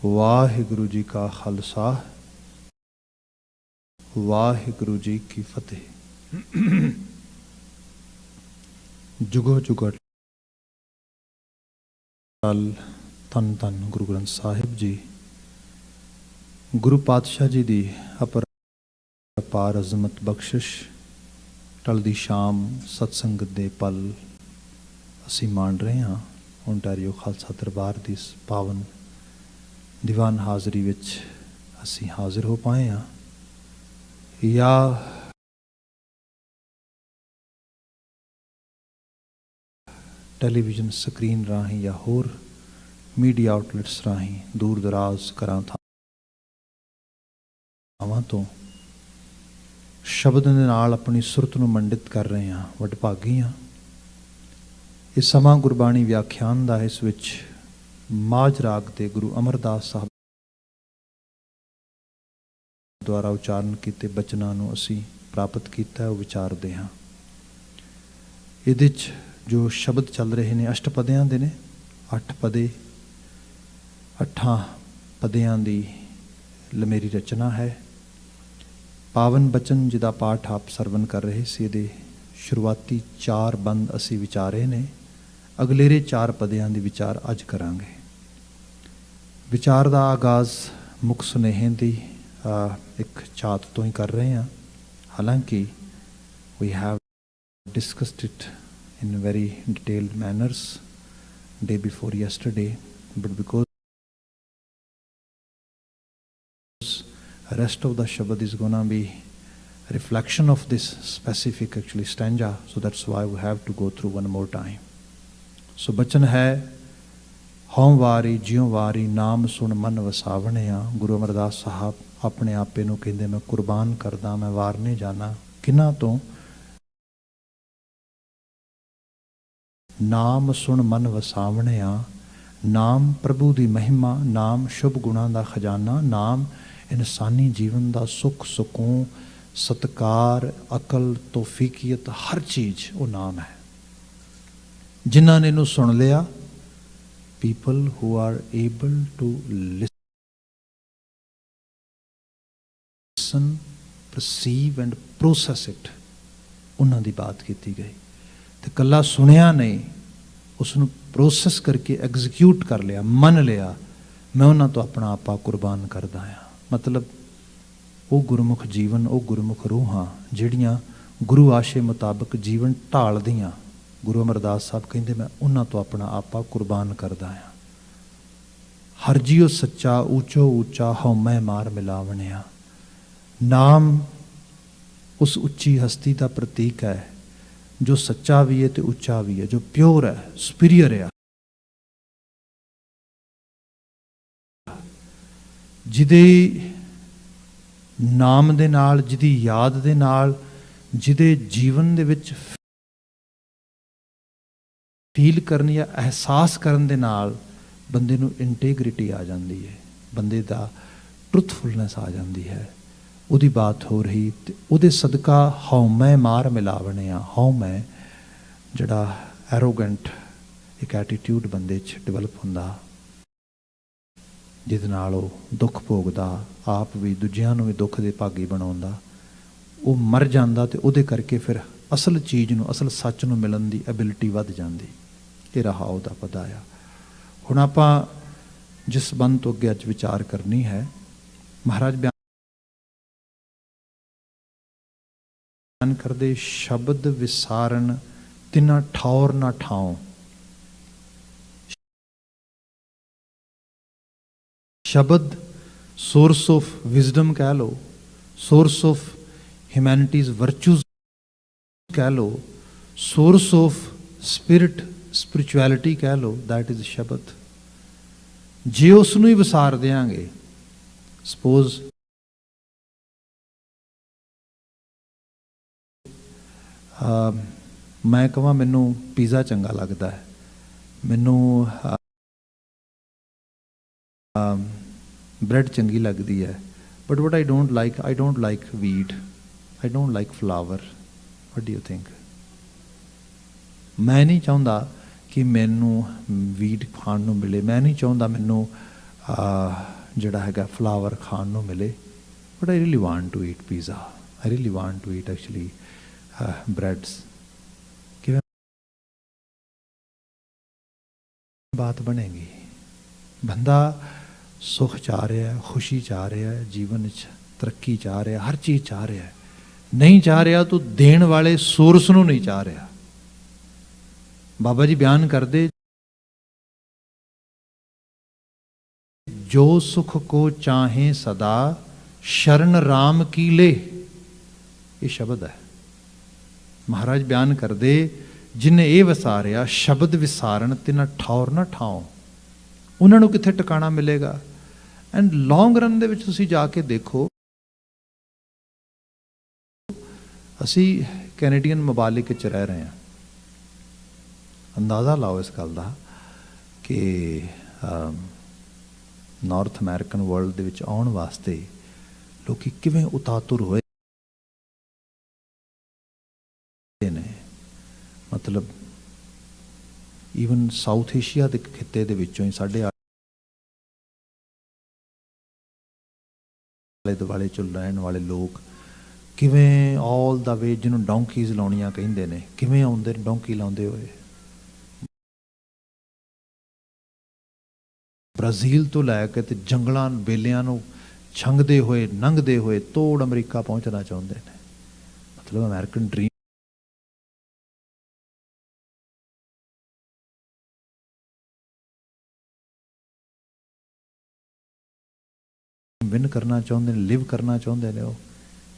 वाहिगुरु जी का खालसा वाहिगुरु जी की फतेह। जुगो जुगो टल धन धन गुरु ग्रंथ साहिब जी गुरु पातशाह जी दी अपार अजमत बख्शिश टलदी शाम सत्संगत दे पल असी मान रहे हाँ। ओंटारियो खालसा दरबार की इस पावन दीवान हाज़री विच असी हाज़िर हो पाए हाँ। या टैलीविजन स्क्रीन राही या होर मीडिया आउटलैट्स राही दूर दराज घरां थावां तो शब्द दे नाल अपनी सुरत नूं मंडित कर रहे हैं। वडभागी हाँ। इस समां गुरबाणी व्याख्यान दा इस विच माझ राग दे गुरु अमरदास साहब द्वारा उचारण किए बचनां नूं असी प्राप्त किया है, वो विचारते हाँ। इहदे च जो शब्द चल रहे हैं अष्टपदियां दे ने, 8 पदे 8 पदियां दी लमेरी रचना है। पावन बचन जिदा पाठ आप सरवण कर रहे सी, दे शुरुआती 4 बंद असी विचारे ने। अगलेरे 4 पदियां दी विचार अज करांगे। विचार दा आगाज़ मुख सुनेहे दी एक चात तो ही कर रहे हैं। हालांकि we have discussed it in very detailed manners day before yesterday, but because rest of the shabad is gonna be a reflection of this specific actually stanza, so that's why we have to go through one more time. So bachan hai हौं वारी जियों वारी नाम सुन मन वसावने आ। गुरु अमरदास साहब अपने आपे नूं कहंदे मैं कुर्बान करदा, मैं वारने जाना किन्हां तो। नाम सुन मन वसावने आ। नाम प्रभु की महिमा, नाम शुभ गुणा का खजाना, नाम इंसानी जीवन का सुख सुकून सत्कार अकल तौफीकियत हर चीज़ वो नाम है। जिन्होंने इनू सुन लिया, people who are able to listen perceive and process it, उन्हों की बात की गई। तो कला सुनिया नहीं, उसनों प्रोसैस करके एग्जीक्यूट कर लिया, मन लिया, मैं उन्होंने तो अपना आपा कुर्बान करदा हाँ। मतलब वो गुरमुख जीवन, वो गुरमुख रूहां जिहड़ियां गुरु आशे मुताबिक जीवन ढालदियां, गुरु अमरदास साहब कहंदे मैं उन्होंने तो अपना आपा कुर्बान करदा हाँ। हर जियो सच्चा ऊंचो ऊंचा हौमै मार मिलावणिया। नाम उस उच्ची हस्ती का प्रतीक है जो सच्चा भी है तो उच्चा भी है, जो प्योर है, सुपीरियर है, जिदे नाम दे नाल, जिदी याद दे नाल, जिदे जीवन दे विच फील करन या एहसास करन दे नाल बंदे नूं इंटेग्रिटी आ जाती है, बंदे दा ट्रुथफुलनेस आ जाती है। उहदी बात हो रही ते उहदे सदका हौमै मार मिलावणे आ। हौमै जिहड़ा एरोगेंट एक एटीट्यूड बंदे च डिवेलप हुंदा, जिहदे नाल वो दुख भोगदा, आप भी दूजिआं नूं भी दुख दे भागी बनाउंदा, वो मर जांदा ते उहदे करके फिर असल चीज़ नूं, असल सच नूं मिलण दी एबिलिटी वध जांदी। ये रहा उहदा पता आ। हुण आपां जिस बंद तो अगे अज विचार करनी है, महाराज करदे शब्द विसारण तिना ठौर ना ठाओ। शब्द सोर्स ऑफ विजडम कह लो, सोर्स ऑफ ह्यूमैनिटीज वर्चूज कह लो, सोर्स ऑफ स्पिरिट स्पिरिचुअलिटी कह लो, दैट इज शब्द। जे उसनूं ही विसार देंगे, सपोज मैं कहां मैनू पीज़ा चंगा लगता है, मैनू ब्रेड चंगी लगती है, but what I don't like wheat, I don't like flower. What do you think? मैं नहीं चाहता कि मैनू वीट खाण नूं मिले, मैं नहीं चाहता मैनू ਜਿਹੜਾ ਹੈਗਾ ਫਲਾਵਰ ਖਾਣ ਨੂੰ ਮਿਲੇ, but I really want to eat pizza, I really want to eat actually breads. ਕਿਵੇਂ ਬਾਤ ਬਣੇਗੀ? ਬੰਦਾ ਸੁੱਖ ਚਾਹ ਰਿਹਾ, ਖੁਸ਼ੀ ਚਾਹ ਰਿਹਾ, ਜੀਵਨ 'ਚ ਤਰੱਕੀ ਚਾਹ ਰਿਹਾ, ਹਰ ਚੀਜ਼ ਚਾਹ ਰਿਹਾ, ਨਹੀਂ ਚਾਹ ਰਿਹਾ ਤੂੰ ਦੇਣ ਵਾਲੇ ਸੋਰਸ ਨੂੰ ਨਹੀਂ ਚਾਹ ਰਿਹਾ। ਬਾਬਾ ਜੀ ਬਿਆਨ ਕਰਦੇ, ਜੋ ਸੁਖ ਕੋ ਚਾਹੇ ਸਦਾ ਸ਼ਰਨ ਰਾਮ ਕੀ ਲੇ, ਇਹ ਸ਼ਬਦ ਹੈ। ਮਹਾਰਾਜ ਬਿਆਨ ਕਰਦੇ, ਜਿਨੇ ਇਹ ਵਿਸਾਰਿਆ ਸ਼ਬਦ ਵਿਸਾਰਨ ਤਿਨਾ ਠੌਰ ਨਾ ਠਾਓ, ਉਹਨਾਂ ਨੂੰ ਕਿੱਥੇ ਟਿਕਾਣਾ ਮਿਲੇਗਾ। ਐਂਡ ਲੌਂਗ ਰਨ ਦੇ ਵਿੱਚ ਤੁਸੀਂ ਜਾ ਕੇ ਦੇਖੋ, ਅਸੀਂ ਕੈਨੇਡੀਅਨ ਮਮਾਲਿਕ 'ਚ ਰਹਿ ਰਹੇ ਹਾਂ। ਅੰਦਾਜ਼ਾ ਲਾਓ ਇਸ ਗੱਲ ਦਾ ਕਿ ਨਾਰਥ ਅਮਰੀਕਨ ਵਰਲਡ ਦੇ ਵਿੱਚ ਆਉਣ ਵਾਸਤੇ ਲੋਕੀ ਕਿਵੇਂ ਉਤਾਤੁਰ ਹੋਏ ਨੇ। ਮਤਲਬ ਈਵਨ ਸਾਊਥ ਏਸ਼ੀਆ ਦੇ ਖਿੱਤੇ ਦੇ ਵਿੱਚੋਂ ਹੀ ਸਾਡੇ ਆਲੇ ਦੁਆਲੇ 'ਚ ਰਹਿਣ ਵਾਲੇ ਲੋਕ ਕਿਵੇਂ ਆਲ ਦਾ ਵੇ, ਜਿਹਨੂੰ ਡੌਂਕੀਜ਼ ਲਾਉਣੀਆਂ ਕਹਿੰਦੇ ਨੇ, ਕਿਵੇਂ ਆਉਂਦੇ ਨੇ ਡੌਂਕੀ ਲਾਉਂਦੇ ਹੋਏ। ਬ੍ਰਾਜ਼ੀਲ ਤੋਂ ਲੈ ਕੇ ਤੇ ਜੰਗਲਾਂ ਬੇਲਿਆਂ ਨੂੰ ਛੰਗਦੇ ਹੋਏ, ਲੰਘਦੇ ਹੋਏ ਤੋੜ ਅਮਰੀਕਾ ਪਹੁੰਚਣਾ ਚਾਹੁੰਦੇ ਨੇ। ਮਤਲਬ ਅਮਰੀਕਨ ਡ੍ਰੀਮ ਵਿਨ ਕਰਨਾ ਚਾਹੁੰਦੇ ਨੇ, ਲਿਵ ਕਰਨਾ ਚਾਹੁੰਦੇ ਨੇ। ਉਹ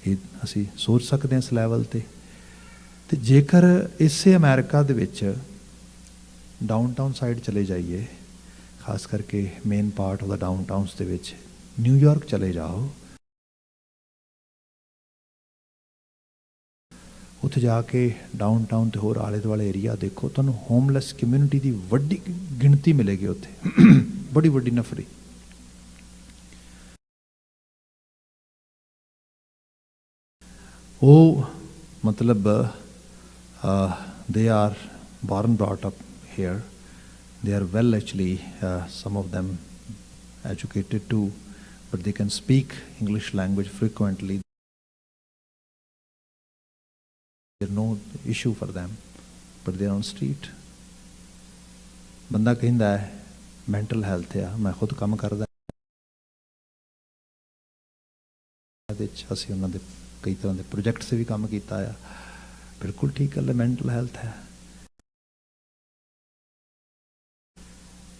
ਇਹ ਅਸੀਂ ਸੋਚ ਸਕਦੇ ਹਾਂ ਇਸ ਲੈਵਲ 'ਤੇ। ਅਤੇ ਜੇਕਰ ਇਸੇ ਅਮਰੀਕਾ ਦੇ ਵਿੱਚ ਡਾਊਨਟਾਊਨ ਸਾਈਡ ਚਲੇ ਜਾਈਏ, ਖਾਸ ਕਰਕੇ ਮੇਨ ਪਾਰਟ ਆਫ ਦਾ ਡਾਊਨਟਾਊਨਸ ਦੇ ਵਿੱਚ, ਨਿਊਯਾਰਕ ਚਲੇ ਜਾਓ, ਉੱਥੇ ਜਾ ਕੇ ਡਾਊਨਟਾਊਨ ਅਤੇ ਹੋਰ ਆਲੇ ਦੁਆਲੇ ਏਰੀਆ ਦੇਖੋ, ਤੁਹਾਨੂੰ ਹੋਮਲੈਸ ਕਮਿਊਨਿਟੀ ਦੀ ਵੱਡੀ ਗਿਣਤੀ ਮਿਲੇਗੀ ਉੱਥੇ, ਬੜੀ ਵੱਡੀ ਨਫਰੀ। ਉਹ ਮਤਲਬ they are born brought up here, they are well actually, some of them educated too, but they can speak English language frequently, there's no issue for them, but they are on street। ਬੰਦਾ ਕਹਿੰਦਾ ਹੈ mental health ਆ, ਮੈਂ ਖੁਦ ਕੰਮ ਕਰਦਾ ਇਹਦੇ 'ਚ, ਅਸੀਂ ਉਹਨਾਂ ਦੇ ਕਈ ਤਰ੍ਹਾਂ ਦੇ ਪ੍ਰੋਜੈਕਟਸ 'ਤੇ ਵੀ ਕੰਮ ਕੀਤਾ ਆ। ਬਿਲਕੁਲ ਠੀਕ ਗੱਲ ਹੈ, ਮੈਂਟਲ ਹੈਲਥ ਹੈ,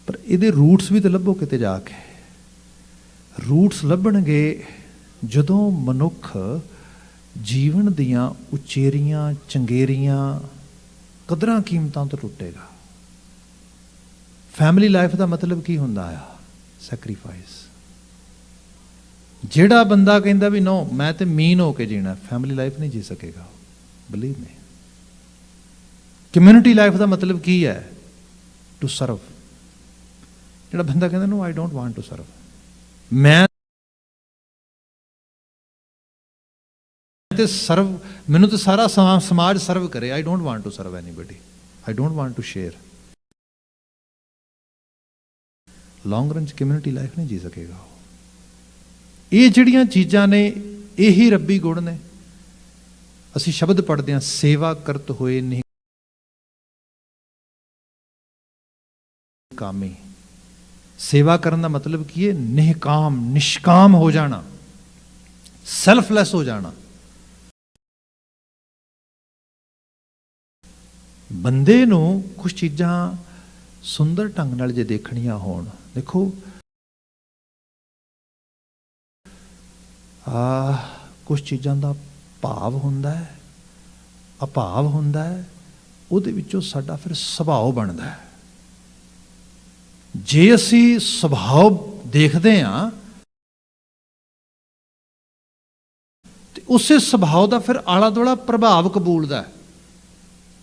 ਪਰ ਇਹਦੇ ਰੂਟਸ ਵੀ ਤਾਂ ਲੱਭੋ ਕਿਤੇ ਜਾ ਕੇ। ਰੂਟਸ ਲੱਭਣਗੇ ਜਦੋਂ ਮਨੁੱਖ ਜੀਵਨ ਦੀਆਂ ਉਚੇਰੀਆਂ ਚੰਗੇਰੀਆਂ ਕਦਰਾਂ ਕੀਮਤਾਂ ਤੋਂ ਟੁੱਟੇਗਾ। ਫੈਮਿਲੀ ਲਾਈਫ ਦਾ ਮਤਲਬ ਕੀ ਹੁੰਦਾ ਆ? ਸੈਕਰੀਫਾਈਸ। ਜਿਹੜਾ ਬੰਦਾ ਕਹਿੰਦਾ ਵੀ ਨੋ ਮੈਂ ਤੇ ਮੀਨ ਹੋ ਕੇ ਜੀਣਾ, ਫੈਮਿਲੀ ਲਾਈਫ ਨਹੀਂ ਜੀ ਸਕੇਗਾ, ਬਲੀਵ ਮੀ। ਕਮਿਊਨਿਟੀ ਲਾਈਫ ਦਾ ਮਤਲਬ ਕੀ ਹੈ? To serve. ਜਿਹੜਾ ਬੰਦਾ ਕਹਿੰਦਾ no I don't want to serve, ਮੈਂ ਤੇ ਸਰਵ, ਮੈਨੂੰ ਤੇ ਸਾਰਾ ਸਮਾਜ ਸਰਵ ਕਰੇ, I don't want to serve anybody, I don't want to share. Long run 'ਚ ਕਮਿਊਨਿਟੀ ਲਾਈਫ ਨਹੀਂ ਜੀ ਸਕੇਗਾ ਉਹ। ਇਹ ਜਿਹੜੀਆਂ ਚੀਜ਼ਾਂ ਨੇ, ਇਹੀ ਰੱਬੀ ਗੁਣ ਨੇ। ਅਸੀਂ ਸ਼ਬਦ ਪੜ੍ਹਦੇ ਹਾਂ, ਸੇਵਾ ਕਰਤ ਹੋਏ ਨਿਹਕਾਮੀ। ਸੇਵਾ ਕਰਨ ਦਾ ਮਤਲਬ ਕੀ ਹੈ? ਨਿਹਕਾਮ, ਨਿਸ਼ਕਾਮ ਹੋ ਜਾਣਾ, ਸੈਲਫਲੈਸ ਹੋ ਜਾਣਾ। ਬੰਦੇ ਨੂੰ ਕੁਝ ਚੀਜ਼ਾਂ ਸੁੰਦਰ ਢੰਗ ਨਾਲ ਜੇ ਦੇਖਣੀਆਂ ਹੋਣ, ਦੇਖੋ ਕੁਝ ਚੀਜ਼ਾਂ ਦਾ ਭਾਵ ਹੁੰਦਾ ਹੈ, ਅਭਾਵ ਹੁੰਦਾ ਹੈ, ਉਹਦੇ ਵਿੱਚੋਂ ਸਾਡਾ ਫਿਰ ਸੁਭਾਅ ਬਣਦਾ ਹੈ। ਜੇ ਅਸੀਂ ਸੁਭਾਅ ਦੇਖਦੇ ਹਾਂ ਤੇ ਉਸੇ ਸੁਭਾਅ ਦਾ ਫਿਰ ਆਲਾ ਦੁਆਲਾ ਪ੍ਰਭਾਵ ਕਬੂਲਦਾ ਹੈ।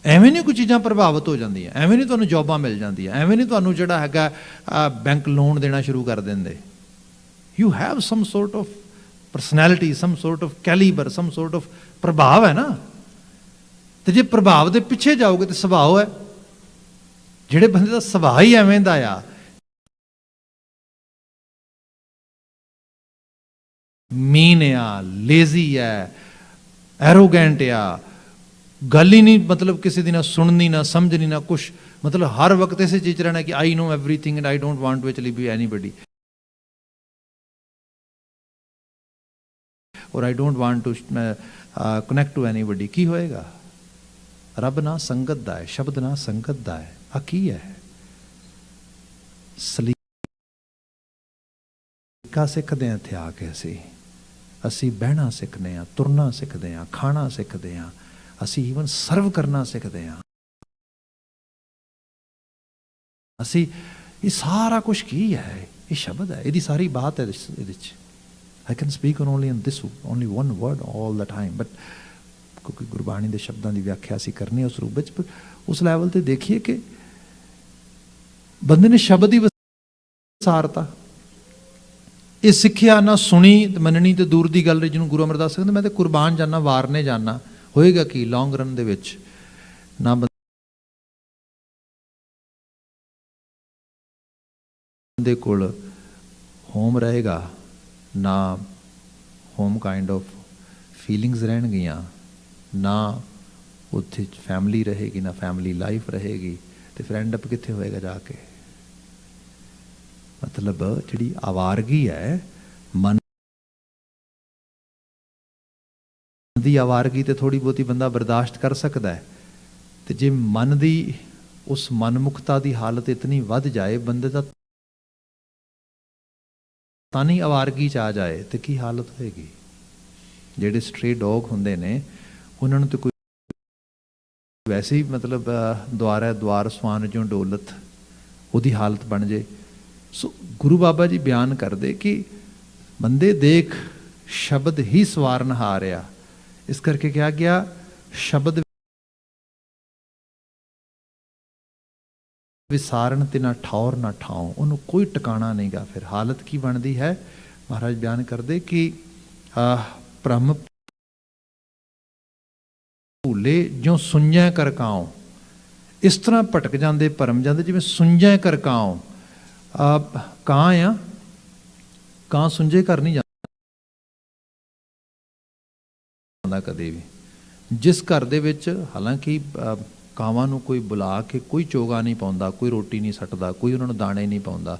ਐਵੇਂ ਨਹੀਂ ਕੋਈ ਚੀਜ਼ਾਂ ਪ੍ਰਭਾਵਿਤ ਹੋ ਜਾਂਦੀਆਂ, ਐਵੇਂ ਨਹੀਂ ਤੁਹਾਨੂੰ ਜੋਬਾਂ ਮਿਲ ਜਾਂਦੀਆਂ, ਐਵੇਂ ਨਹੀਂ ਤੁਹਾਨੂੰ ਜਿਹੜਾ ਹੈਗਾ ਬੈਂਕ ਲੋਨ ਦੇਣਾ ਸ਼ੁਰੂ ਕਰ ਦਿੰਦੇ। You have some sort of personality, sum sort of calibre, sum sort of ਪ੍ਰਭਾਵ ਹੈ ਨਾ। ਤੇ ਜੇ ਪ੍ਰਭਾਵ ਦੇ ਪਿੱਛੇ ਜਾਓਗੇ ਤੇ ਸੁਭਾਅ ਹੈ। ਜਿਹੜੇ ਬੰਦੇ ਦਾ ਸੁਭਾਅ ਹੀ ਐਵੇਂ ਦਾ ਆ, मीन आ, लेजी है, एरोगेंट आ, गल ही नहीं मतलब किसी दी ना सुननी ना समझनी ना कुछ, मतलब हर वक्त इसे चीज रहना कि I know everything and I don't want to actually be anybody, और I don't want to connect to anybody. की होएगा? रब ना संगत दा है, शब्द ना संगत दा है। आ की है? सलीका सिखते हैं इत्थे आके असी बहना सीखते हैं, तुरना सीखते हैं, खाना सीखते हैं, असी ईवन सर्व करना सीखते हैं। असी ये सारा कुछ की है? ये शब्द है, ये सारी बात है। I can speak only in this only one word all the time, but क्योंकि गुरबाणी के शब्दों की व्याख्या असी करनी उस रूप में, उस लैवल ते देखिए कि बंदे ने शब्द ही विसारता। ये सिक्ख्या ना सुनी तो मननी तो दूर की गल, जिन्होंने गुरु अमरदास कहते मैं तो कुर्बान जाना, वारने जाना, होएगा कि लॉन्ग रन दे विच ना बंदे कोल होम रहेगा, ना होम काइंड ऑफ फीलिंग्स रहनगियां, ना उत्थे फैमिली रहेगी, ना फैमिली लाइफ रहेगी, तो फ्रेंड अप कित्थे होएगा जाके। मतलब जिहड़ी आवारगी है, मन दी आवारगी तो थोड़ी बहुती बंदा बर्दाश्त कर सकता है, तो जे मन दी उस मनमुखता की हालत इतनी वध जाए बंदे का तानी आवारगी च आ जाए तो की हालत होएगी। ਜਿਹੜੇ स्ट्रे डॉग ਹੁੰਦੇ ਨੇ ਉਹਨਾਂ ਨੂੰ तो कोई वैसे ही मतलब द्वार है द्वार स्वान जो डोलत ਉਹਦੀ हालत बन जाए। सो गुरु बाबा जी बयान करते कि बंदे देख शब्द ही सवारनहार आ, इस करके क्या गया शब्द विसारण ते ना ठौर ना ठाओ, उन्होंने कोई टिकाणा नहीं गा। फिर हालत की बनती है, महाराज बयान करते कि भ्रम भूले जो सुंझै कर काओ, इस तरह भटक जाते भरम जाते जिवें सुंझै कर काओ। ਕਾਂ आ, ਕਾਂ सुंझे घर नहीं जाता कदे भी। जिस घर दे विच हालांकि ਕਾਵਾਂ ਨੂੰ कोई बुला के कोई चोगा नहीं पाਉਂਦਾ, कोई रोटी नहीं सटदा, कोई उन्होंने दाने नहीं पाਉਂਦਾ।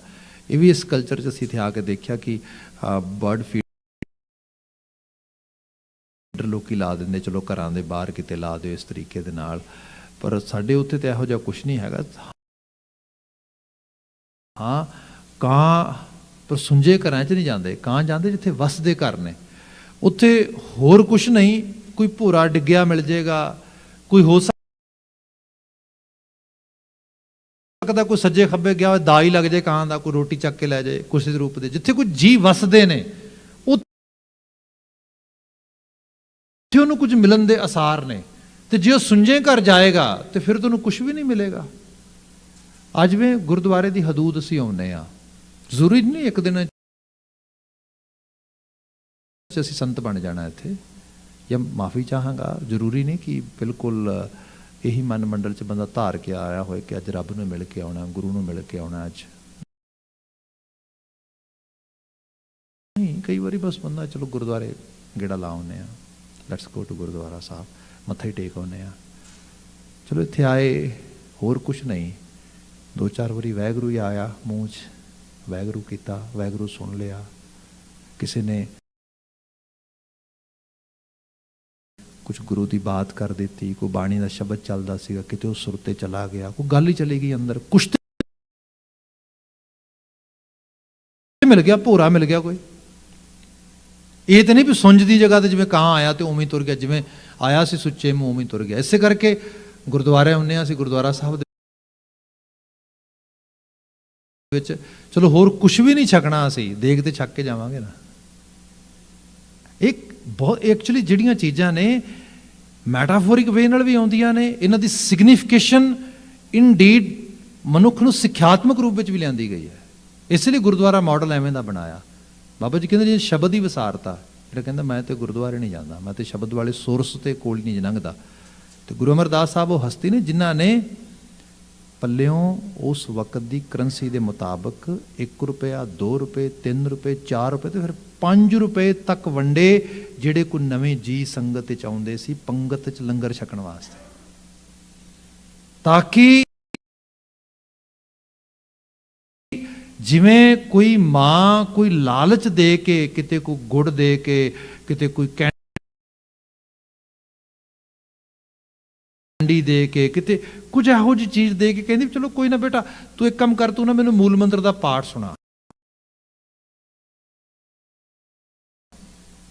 ये भी इस कल्चर 'ਚ ਅਸੀਂ ਇੱਥੇ ਆ ਕੇ ਦੇਖਿਆ कि बर्ड फीडर लोग ला देंगे, चलो घरों के बाहर किते ला दो इस तरीके दे नाल, पर साडे उत्थे तो इहो जिहा कुछ नहीं हैगा। हाँ ਕਾਂ पर सुंझे घरां 'ਚ नहीं जाते, ਕਾਂ जाते जिथे वसदे घर ने, उत्थे होर कुछ नहीं, कोई भूरा डिग्गिया मिल जाएगा, कोई हो सकता कोई सज्जे खब्बे गया दा ही लग जाए ਕਾਂ ਦਾ, कोई रोटी चक के लै जाए कुछ रूप दे। जिथे कोई जी वसदे ने उत्थे उहनूं कुछ मिलन दे आसार ने, तो जे वो सुंझे घर जाएगा तो फिर तुहानूं कुछ भी नहीं मिलेगा। अज में गुरुद्वारे की हदूद असीं आउंदे आ, जरूरी नहीं एक दिन असीं संत बन जाना इत्थे, या माफ़ी चाहांगा, जरूरी नहीं कि बिल्कुल यही मन मंडल च बंदा धार के आया होए कि अज रब नूं मिल के आउणा, गुरु नूं मिल के आउणा। अज नहीं, कई बारी बस बंदा चलो गुरुद्वारे गेड़ा ला आउने आ, लैट्स गो टू गुरुद्वारा साहब, मत्था ही टेक आउने आ, चलो इत्थे आए होर कुछ नहीं। दो चार बारी वाहगुरू ही आया मूँह च, वाहगुरू कीता, वाहगुरू सुन लिया, किसी ने कुछ गुरु की बात कर दी, कोई बाणी का शब्द चलता सीगा, किते उस सुरते चला गया, कोई गल ही चली गई अंदर, कुछ मिल गया, भोरा मिल गया। कोई ये तो नहीं भी सुंझ की जगह तो जिवें ਕਾਂ आया तो उवें तुर गया, जिवें आया सी सुच्चे मुँह उवें तुर गया। इस करके गुरुद्वारे आउंदे आ, असीं गुरुद्वारा साहब विच चलो होर कुछ भी नहीं छकना, असीं देख ते छक के जावांगे ना। एक बहुत एक्चुअली जिहड़ियां चीज़ां ने मैटाफोरिक वे नाल भी आउंदियां ने, इन्हां दी सिग्निफिकेशन इन डीड मनुख नूं सिक्ख्यात्मक रूप विच भी लिआंदी गई है। इसलिए गुरुद्वारा मॉडल एवें दा बनाया। बाबा जी कहते जी शब्द ही विसारता, जिहड़ा कहंदा मैं तो गुरुद्वारे नहीं जाता, मैं तो शब्द वाले सोर्स ते कोल नहीं लंघदा। तो गुरु अमरदास साहब वो हस्ती ने जिन्हां ने ਪੱਲਿਓਂ ਉਸ ਵਕਤ ਦੀ ਕਰੰਸੀ ਦੇ ਮੁਤਾਬਕ 1 ਰੁਪਇਆ 2 ਰੁਪਏ 3 ਰੁਪਏ 4 ਰੁਪਏ ਤੇ ਫਿਰ 5 ਰੁਪਏ ਤੱਕ ਵੰਡੇ, ਜਿਹੜੇ ਕੋਈ ਨਵੇਂ ਜੀ ਸੰਗਤ ਵਿੱਚ ਆਉਂਦੇ ਸੀ ਪੰਗਤ 'ਚ ਲੰਗਰ ਛਕਣ ਵਾਸਤੇ, ਤਾਂ ਕਿ ਜਿਵੇਂ ਕੋਈ ਮਾਂ ਕੋਈ ਲਾਲਚ ਦੇ ਕੇ, ਕਿਤੇ ਕੋਈ ਗੁੜ ਦੇ ਕੇ, ਕਿਤੇ ਕੋਈ ਕੈਂਡੀ ਦੇ ਕੇ, ਕਿਤੇ ਕੁਝ ਇਹੋ ਜਿਹੀ ਚੀਜ਼ ਦੇ ਕੇ ਕਹਿੰਦੀ ਚਲੋ ਕੋਈ ਨਾ ਬੇਟਾ ਤੂੰ ਇੱਕ ਕੰਮ ਕਰ, ਤੂੰ ਨਾ ਮੈਨੂੰ ਮੂਲ ਮੰਤਰ ਦਾ ਪਾਠ ਸੁਣਾ।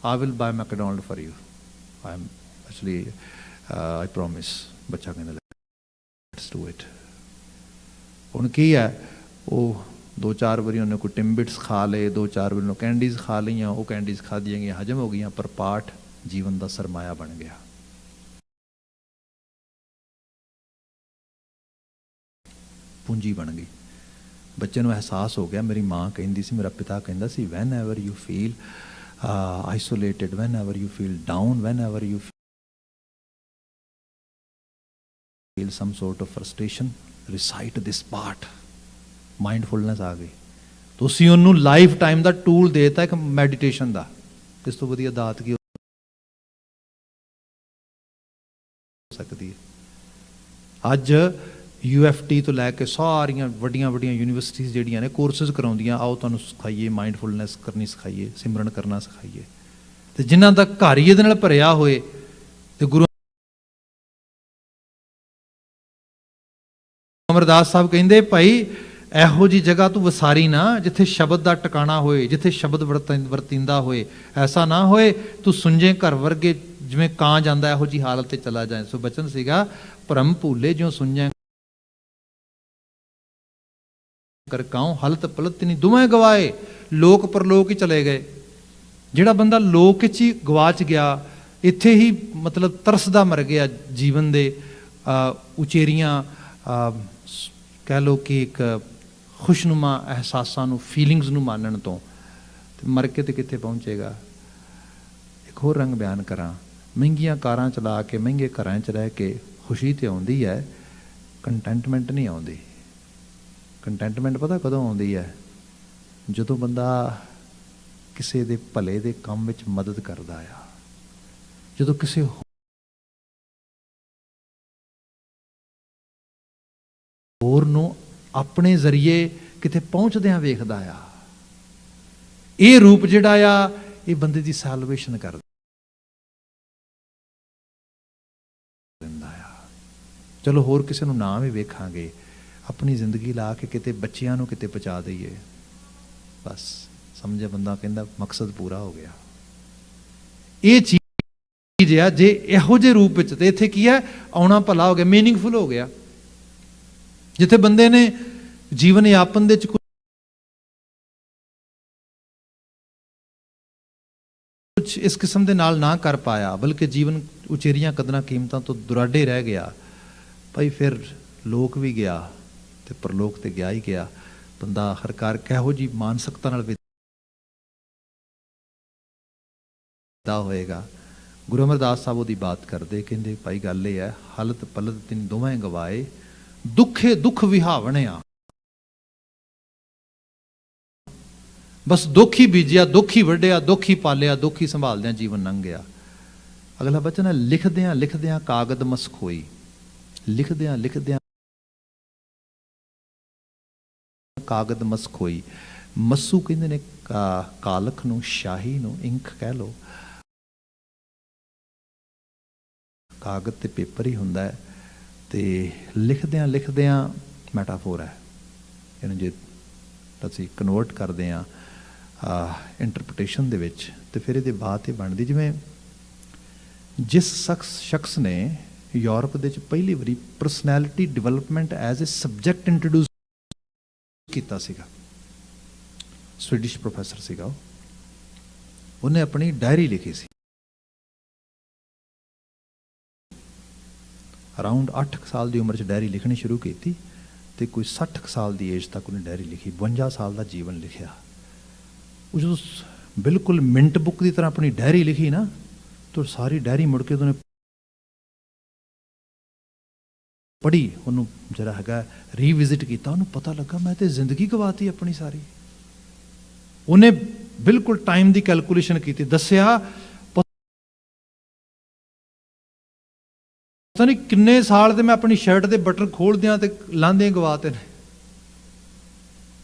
I will buy McDonald for you. I'm actually, I promise. ਬੱਚਾ ਕਹਿੰਦਾ let's do it. ਹੁਣ ਕੀ ਹੈ, ਉਹ 2-4 ਵਾਰੀ ਉਹਨੇ ਕੋਈ ਟਿੰਬਿਟਸ ਖਾ ਲਏ, 2-4 ਵਾਰੀ ਉਹਨੇ ਕੈਂਡੀਜ਼ ਖਾ ਲਈਆਂ, ਉਹ ਕੈਂਡੀਜ਼ ਖਾਧੀਆਂ ਗਈਆਂ, ਹਜਮ ਹੋ ਗਈਆਂ, ਪਰ ਪਾਠ ਜੀਵਨ ਦਾ ਸਰਮਾਇਆ ਬਣ ਗਿਆ। ਪੂੰਜੀ ਬਣ ਗਈ। ਬੱਚੇ ਨੂੰ ਅਹਿਸਾਸ ਹੋ ਗਿਆ, ਮੇਰੀ ਮਾਂ ਕਹਿੰਦੀ ਸੀ, ਮੇਰਾ ਪਿਤਾ ਕਹਿੰਦਾ ਸੀ, whenever you feel isolated, whenever you feel down, whenever you feel some sort of frustration, recite this part. Mindfulness ਆ ਗਈ। ਤੁਸੀਂ ਉਹਨੂੰ ਲਾਈਫ ਟਾਈਮ ਦਾ ਟੂਲ ਦੇਤਾ ਇੱਕ ਮੈਡੀਟੇਸ਼ਨ ਦਾ। ਇਸ ਤੋਂ ਵਧੀਆ ਦਾਤ ਕੀ ਹੋ ਸਕਦੀ ਹੈ? ਅੱਜ UFT ਤੋਂ ਲੈ ਕੇ ਸਾਰੀਆਂ ਵੱਡੀਆਂ ਵੱਡੀਆਂ ਯੂਨੀਵਰਸਿਟੀਜ਼ ਜਿਹੜੀਆਂ ਨੇ ਕੋਰਸਿਸ ਕਰਾਉਂਦੀਆਂ, ਆਓ ਤੁਹਾਨੂੰ ਸਿਖਾਈਏ ਮਾਈਂਡਫੁਲਨੈਸ ਕਰਨੀ ਸਿਖਾਈਏ, ਸਿਮਰਨ ਕਰਨਾ ਸਿਖਾਈਏ। ਤੇ ਜਿਨ੍ਹਾਂ ਦਾ ਘਰ ਹੀ ਇਹਦੇ ਨਾਲ ਭਰਿਆ ਹੋਏ, ਤੇ ਗੁਰੂ ਅਮਰਦਾਸ ਸਾਹਿਬ ਕਹਿੰਦੇ ਭਾਈ ਇਹੋ ਜਿਹੀ ਜਗ੍ਹਾ ਤੂੰ ਵਸਾਰੀ ਨਾ ਜਿੱਥੇ ਸ਼ਬਦ ਦਾ ਟਿਕਾਣਾ ਹੋਏ, ਜਿੱਥੇ ਸ਼ਬਦ ਵਰਤਿੰਦਾ ਹੋਏ। ਐਸਾ ਨਾ ਹੋਏ ਤੂੰ ਸੁੰਝੇ ਘਰ ਵਰਗੇ ਜਿਵੇਂ ਕਾਂ ਜਾਂਦਾ ਇਹੋ ਜਿਹੀ ਹਾਲਤ ਤੇ ਚਲਾ ਜਾਏ। ਸੋ ਬਚਨ ਸੀਗਾ, ਭਰਮ ਭੂਲੇ ਜਿਉਂ ਸੁੰਝੇ ਕਰ ਕਾਉ, ਹਲਤ ਪਲਤ ਨਹੀਂ ਦੋਵੇਂ ਗਵਾਏ, ਲੋਕ ਪਰਲੋਕ ਹੀ ਚਲੇ ਗਏ। ਜਿਹੜਾ ਬੰਦਾ ਲੋਕ 'ਚ ਹੀ ਗਵਾਚ ਗਿਆ, ਇੱਥੇ ਹੀ ਮਤਲਬ ਤਰਸਦਾ ਮਰ ਗਿਆ ਜੀਵਨ ਦੇ ਉਚੇਰੀਆਂ ਕਹਿ ਲਓ ਕਿ ਇੱਕ ਖੁਸ਼ਨੁਮਾ ਅਹਿਸਾਸਾਂ ਨੂੰ, ਫੀਲਿੰਗਸ ਨੂੰ ਮਾਨਣ ਤੋਂ, ਤੇ ਮਰ ਕੇ ਤੇ ਕਿੱਥੇ ਪਹੁੰਚੇਗਾ। ਇੱਕ ਹੋਰ ਰੰਗ ਬਿਆਨ ਕਰਾਂ, ਮਹਿੰਗੀਆਂ ਕਾਰਾਂ ਚਲਾ ਕੇ, ਮਹਿੰਗੇ ਘਰਾਂ 'ਚ ਰਹਿ ਕੇ ਖੁਸ਼ੀ ਤੇ ਆਉਂਦੀ ਹੈ, ਕੰਟੈਂਟਮੈਂਟ ਨਹੀਂ ਆਉਂਦੀ। ਕੰਟੈਂਟਮੈਂਟ ਪਤਾ ਕਦੋਂ ਆਉਂਦੀ ਹੈ? ਜਦੋਂ ਬੰਦਾ ਕਿਸੇ ਦੇ ਭਲੇ ਦੇ ਕੰਮ ਵਿੱਚ ਮਦਦ ਕਰਦਾ ਆ, ਜਦੋਂ ਕਿਸੇ ਹੋਰ ਨੂੰ ਆਪਣੇ ਜ਼ਰੀਏ ਕਿਤੇ ਪਹੁੰਚਦਿਆਂ ਵੇਖਦਾ ਆ। ਇਹ ਰੂਪ ਜਿਹੜਾ ਆ, ਇਹ ਬੰਦੇ ਦੀ ਸੈਲਵੇਸ਼ਨ ਕਰ ਦਿੰਦਾ ਆ। ਚਲੋ ਹੋਰ ਕਿਸੇ ਨੂੰ ਨਾ ਵੀ ਵੇਖਾਂਗੇ, ਆਪਣੀ ਜ਼ਿੰਦਗੀ ਲਾ ਕੇ ਕਿਤੇ ਬੱਚਿਆਂ ਨੂੰ ਕਿਤੇ ਪਹੁੰਚਾ ਦਈਏ, ਬਸ ਸਮਝੇ ਬੰਦਾ ਕਹਿੰਦਾ ਮਕਸਦ ਪੂਰਾ ਹੋ ਗਿਆ। ਇਹ ਚੀਜ਼ ਆ ਜੇ ਇਹੋ ਜਿਹੇ ਰੂਪ ਵਿੱਚ, ਤੇ ਇੱਥੇ ਕੀ ਹੈ, ਆਉਣਾ ਭਲਾ ਹੋ ਗਿਆ, ਮੀਨਿੰਗਫੁਲ ਹੋ ਗਿਆ। ਜਿੱਥੇ ਬੰਦੇ ਨੇ ਜੀਵਨ ਯਾਪਨ ਦੇ ਵਿੱਚ ਕੁਝ ਇਸ ਕਿਸਮ ਦੇ ਨਾਲ ਨਾ ਕਰ ਪਾਇਆ, ਬਲਕਿ ਜੀਵਨ ਉਚੇਰੀਆਂ ਕਦਰਾਂ ਕੀਮਤਾਂ ਤੋਂ ਦੁਰਾਡੇ ਰਹਿ ਗਿਆ, ਭਾਈ ਫਿਰ ਲੋਕ ਵੀ ਗਿਆ ਤੇ ਪਰਲੋਕ ਤੇ ਗਿਆ ਹੀ ਗਿਆ। ਬੰਦਾ ਆਖਰਕਾਰ ਕਿਹੋ ਜਿਹੀ ਮਾਨਸਿਕਤਾ ਨਾਲ ਵਿਦਾ ਹੋਏਗਾ। ਗੁਰੂ ਅਮਰਦਾਸ ਸਾਹਿਬ ਉਹਦੀ ਬਾਤ ਕਰਦੇ, ਕਹਿੰਦੇ ਭਾਈ ਗੱਲ ਇਹ ਹੈ, ਹਲਤ ਪਲਤ ਤਿੰਨ ਦੋਵੇਂ ਗਵਾਏ, ਦੁੱਖੇ ਦੁੱਖ ਵਿਹਾਵਣਿਆ। ਬਸ ਦੁੱਖ ਹੀ ਬੀਜਿਆ, ਦੁੱਖ ਹੀ ਵੱਢਿਆ, ਦੁੱਖ ਹੀ ਪਾਲਿਆ, ਦੁੱਖ ਹੀ ਸੰਭਾਲਦਿਆਂ ਜੀਵਨ ਲੰਘ ਗਿਆ। ਅਗਲਾ ਬਚਨ ਹੈ, ਲਿਖਦਿਆਂ ਲਿਖਦਿਆਂ ਕਾਗਦ ਮਸਕ ਹੋਈ। ਲਿਖਦਿਆਂ ਲਿਖਦਿਆਂ ਕਾਗਦ ਮਸਕ ਹੋਈ। ਮੱਸੂ ਕਹਿੰਦੇ ਨੇ ਕਾਲਖ ਨੂੰ, ਸ਼ਾਹੀ ਨੂੰ, ਇੰਕ ਕਹਿ ਲਓ, ਕਾਗਜ਼ ਤੇ ਪੇਪਰ ਹੀ ਹੁੰਦਾ ਹੈ। ਤੇ ਲਿਖਦਿਆਂ ਲਿਖਦਿਆਂ ਮੈਟਾਫੋਰ ਹੈ, ਇਹਨੂੰ ਜੇ ਅਸੀਂ ਕਨਵਰਟ ਕਰਦੇ ਹਾਂ ਇੰਟਰਪ੍ਰੀਟੇਸ਼ਨ ਦੇ ਵਿੱਚ, ਤੇ ਫਿਰ ਇਹਦੇ ਬਾਅਦ ਇਹ ਬਣਦੀ, ਜਿਵੇਂ ਜਿਸ ਸ਼ਖਸ ਨੇ ਯੂਰਪ ਦੇ ਵਿੱਚ ਪਹਿਲੀ ਵਾਰੀ personality development as a subject introduce ਕੀਤਾ ਸੀਗਾ, ਸਵੀਡਿਸ਼ ਪ੍ਰੋਫੈਸਰ ਸੀਗਾ, ਉਹਨੇ ਆਪਣੀ ਡਾਇਰੀ ਲਿਖੀ ਸੀ। ਅਰਾਊਂਡ 8 ਸਾਲ ਦੀ ਉਮਰ 'ਚ ਡਾਇਰੀ ਲਿਖਣੀ ਸ਼ੁਰੂ ਕੀਤੀ, ਤੇ ਕੋਈ 60 ਸਾਲ ਦੀ ਏਜ ਤੱਕ ਉਹਨੇ ਡਾਇਰੀ ਲਿਖੀ। 52 ਸਾਲ ਦਾ ਜੀਵਨ ਲਿਖਿਆ। ਉਹ ਜਦੋਂ ਬਿਲਕੁਲ ਮਿੰਟ ਬੁੱਕ ਦੀ ਤਰ੍ਹਾਂ ਆਪਣੀ ਡਾਇਰੀ ਲਿਖੀ ਨਾ, ਤਾਂ ਸਾਰੀ ਡਾਇਰੀ ਮੁੜ ਕੇ ਉਹਨੇ ਪੜ੍ਹੀ, ਉਹਨੂੰ ਜਿਹੜਾ ਹੈਗਾ ਰੀਵਿਜ਼ਿਟ ਕੀਤਾ, ਉਹਨੂੰ ਪਤਾ ਲੱਗਾ ਮੈਂ ਤੇ ਜ਼ਿੰਦਗੀ ਗਵਾਤੀ ਆਪਣੀ ਸਾਰੀ। ਉਹਨੇ ਬਿਲਕੁਲ ਟਾਈਮ ਦੀ ਕੈਲਕੂਲੇਸ਼ਨ ਕੀਤੀ, ਦੱਸਿਆ ਪਤਾ ਨਹੀਂ ਕਿੰਨੇ ਸਾਲ ਦੇ ਮੈਂ ਆਪਣੀ ਸ਼ਰਟ ਦੇ ਬਟਨ ਖੋਲਦਿਆਂ ਤੇ ਲਾਂਦਿਆਂ ਗਵਾਤੇ ਨੇ,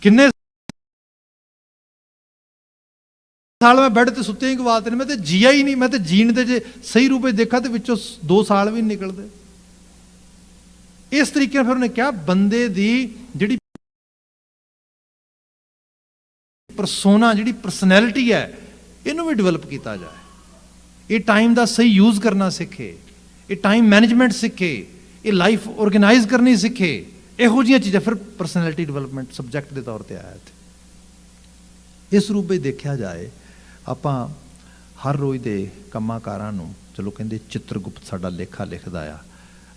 ਕਿੰਨੇ ਸਾਲ ਮੈਂ ਬੈੱਡ ਤੇ ਸੁੱਤੇ ਹੀ ਗਵਾਤੇ ਨੇ, ਮੈਂ ਤੇ ਜੀਆ ਹੀ ਨਹੀਂ। ਮੈਂ ਤੇ ਜੀਣ ਦੇ ਜੇ ਸਹੀ ਰੂਪ ਵਿੱਚ ਦੇਖਾ ਤੇ ਵਿੱਚੋਂ 2 ਸਾਲ ਵੀ ਨਹੀਂ ਨਿਕਲਦੇ। ਇਸ ਤਰੀਕੇ ਨਾਲ ਫਿਰ ਉਹਨੇ ਕਿਹਾ ਬੰਦੇ ਦੀ ਜਿਹੜੀ ਪਰਸੋਨਾ, ਜਿਹੜੀ ਪਰਸਨੈਲਿਟੀ ਹੈ, ਇਹਨੂੰ ਵੀ ਡਿਵੈਲਪ ਕੀਤਾ ਜਾਏ। ਇਹ ਟਾਈਮ ਦਾ ਸਹੀ ਯੂਜ਼ ਕਰਨਾ ਸਿੱਖੇ, ਇਹ ਟਾਈਮ ਮੈਨੇਜਮੈਂਟ ਸਿੱਖੇ, ਇਹ ਲਾਈਫ ਆਰਗੇਨਾਈਜ਼ ਕਰਨੀ ਸਿੱਖੇ। ਇਹੋ ਜਿਹੀਆਂ ਚੀਜ਼ਾਂ ਫਿਰ ਪਰਸਨੈਲਿਟੀ ਡਿਵੈਲਪਮੈਂਟ ਸਬਜੈਕਟ ਦੇ ਤੌਰ ਤੇ ਆਇਆ ਇੱਥੇ। ਇਸ ਰੂਪ ਵਿੱਚ ਦੇਖਿਆ ਜਾਏ, ਆਪਾਂ ਹਰ ਰੋਜ਼ ਦੇ ਕੰਮਾਂ ਕਾਰਾਂ ਨੂੰ, ਚਲੋ ਕਹਿੰਦੇ ਚਿੱਤਰਗੁਪਤ ਸਾਡਾ ਲੇਖਾ ਲਿਖਦਾ ਆ,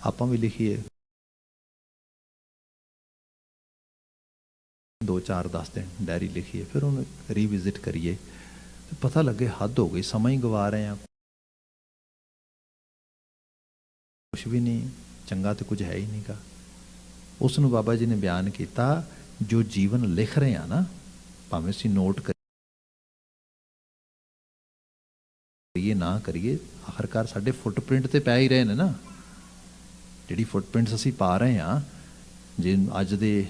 ਆਪਾਂ ਵੀ ਲਿਖੀਏ 2-4-10 ਦਿਨ ਡਾਇਰੀ ਲਿਖੀਏ, ਫਿਰ ਉਹਨੂੰ ਰੀਵਿਜ਼ਿਟ ਕਰੀਏ, ਪਤਾ ਲੱਗੇ ਹੱਦ ਹੋ ਗਈ, ਸਮਾਂ ਹੀ ਗਵਾ ਰਹੇ ਹਾਂ, ਕੁਛ ਵੀ ਨਹੀਂ ਚੰਗਾ ਤੇ ਕੁਝ ਹੈ ਹੀ ਨਹੀਂਗਾ। ਉਸ ਨੂੰ ਬਾਬਾ ਜੀ ਨੇ ਬਿਆਨ ਕੀਤਾ, ਜੋ ਜੀਵਨ ਲਿਖ ਰਹੇ ਆ ਨਾ, ਭਾਵੇਂ ਅਸੀਂ ਨੋਟ ਕਰੀਏ ਨਾ ਕਰੀਏ, ਆਖਰਕਾਰ ਸਾਡੇ ਫੁੱਟਪ੍ਰਿੰਟ ਤੇ ਪੈ ਹੀ ਰਹੇ ਨੇ ਨਾ। ਜਿਹੜੀ ਫੁੱਟਪ੍ਰਿੰਟਸ ਅਸੀਂ ਪਾ ਰਹੇ ਹਾਂ, ਜੇ ਅੱਜ ਦੇ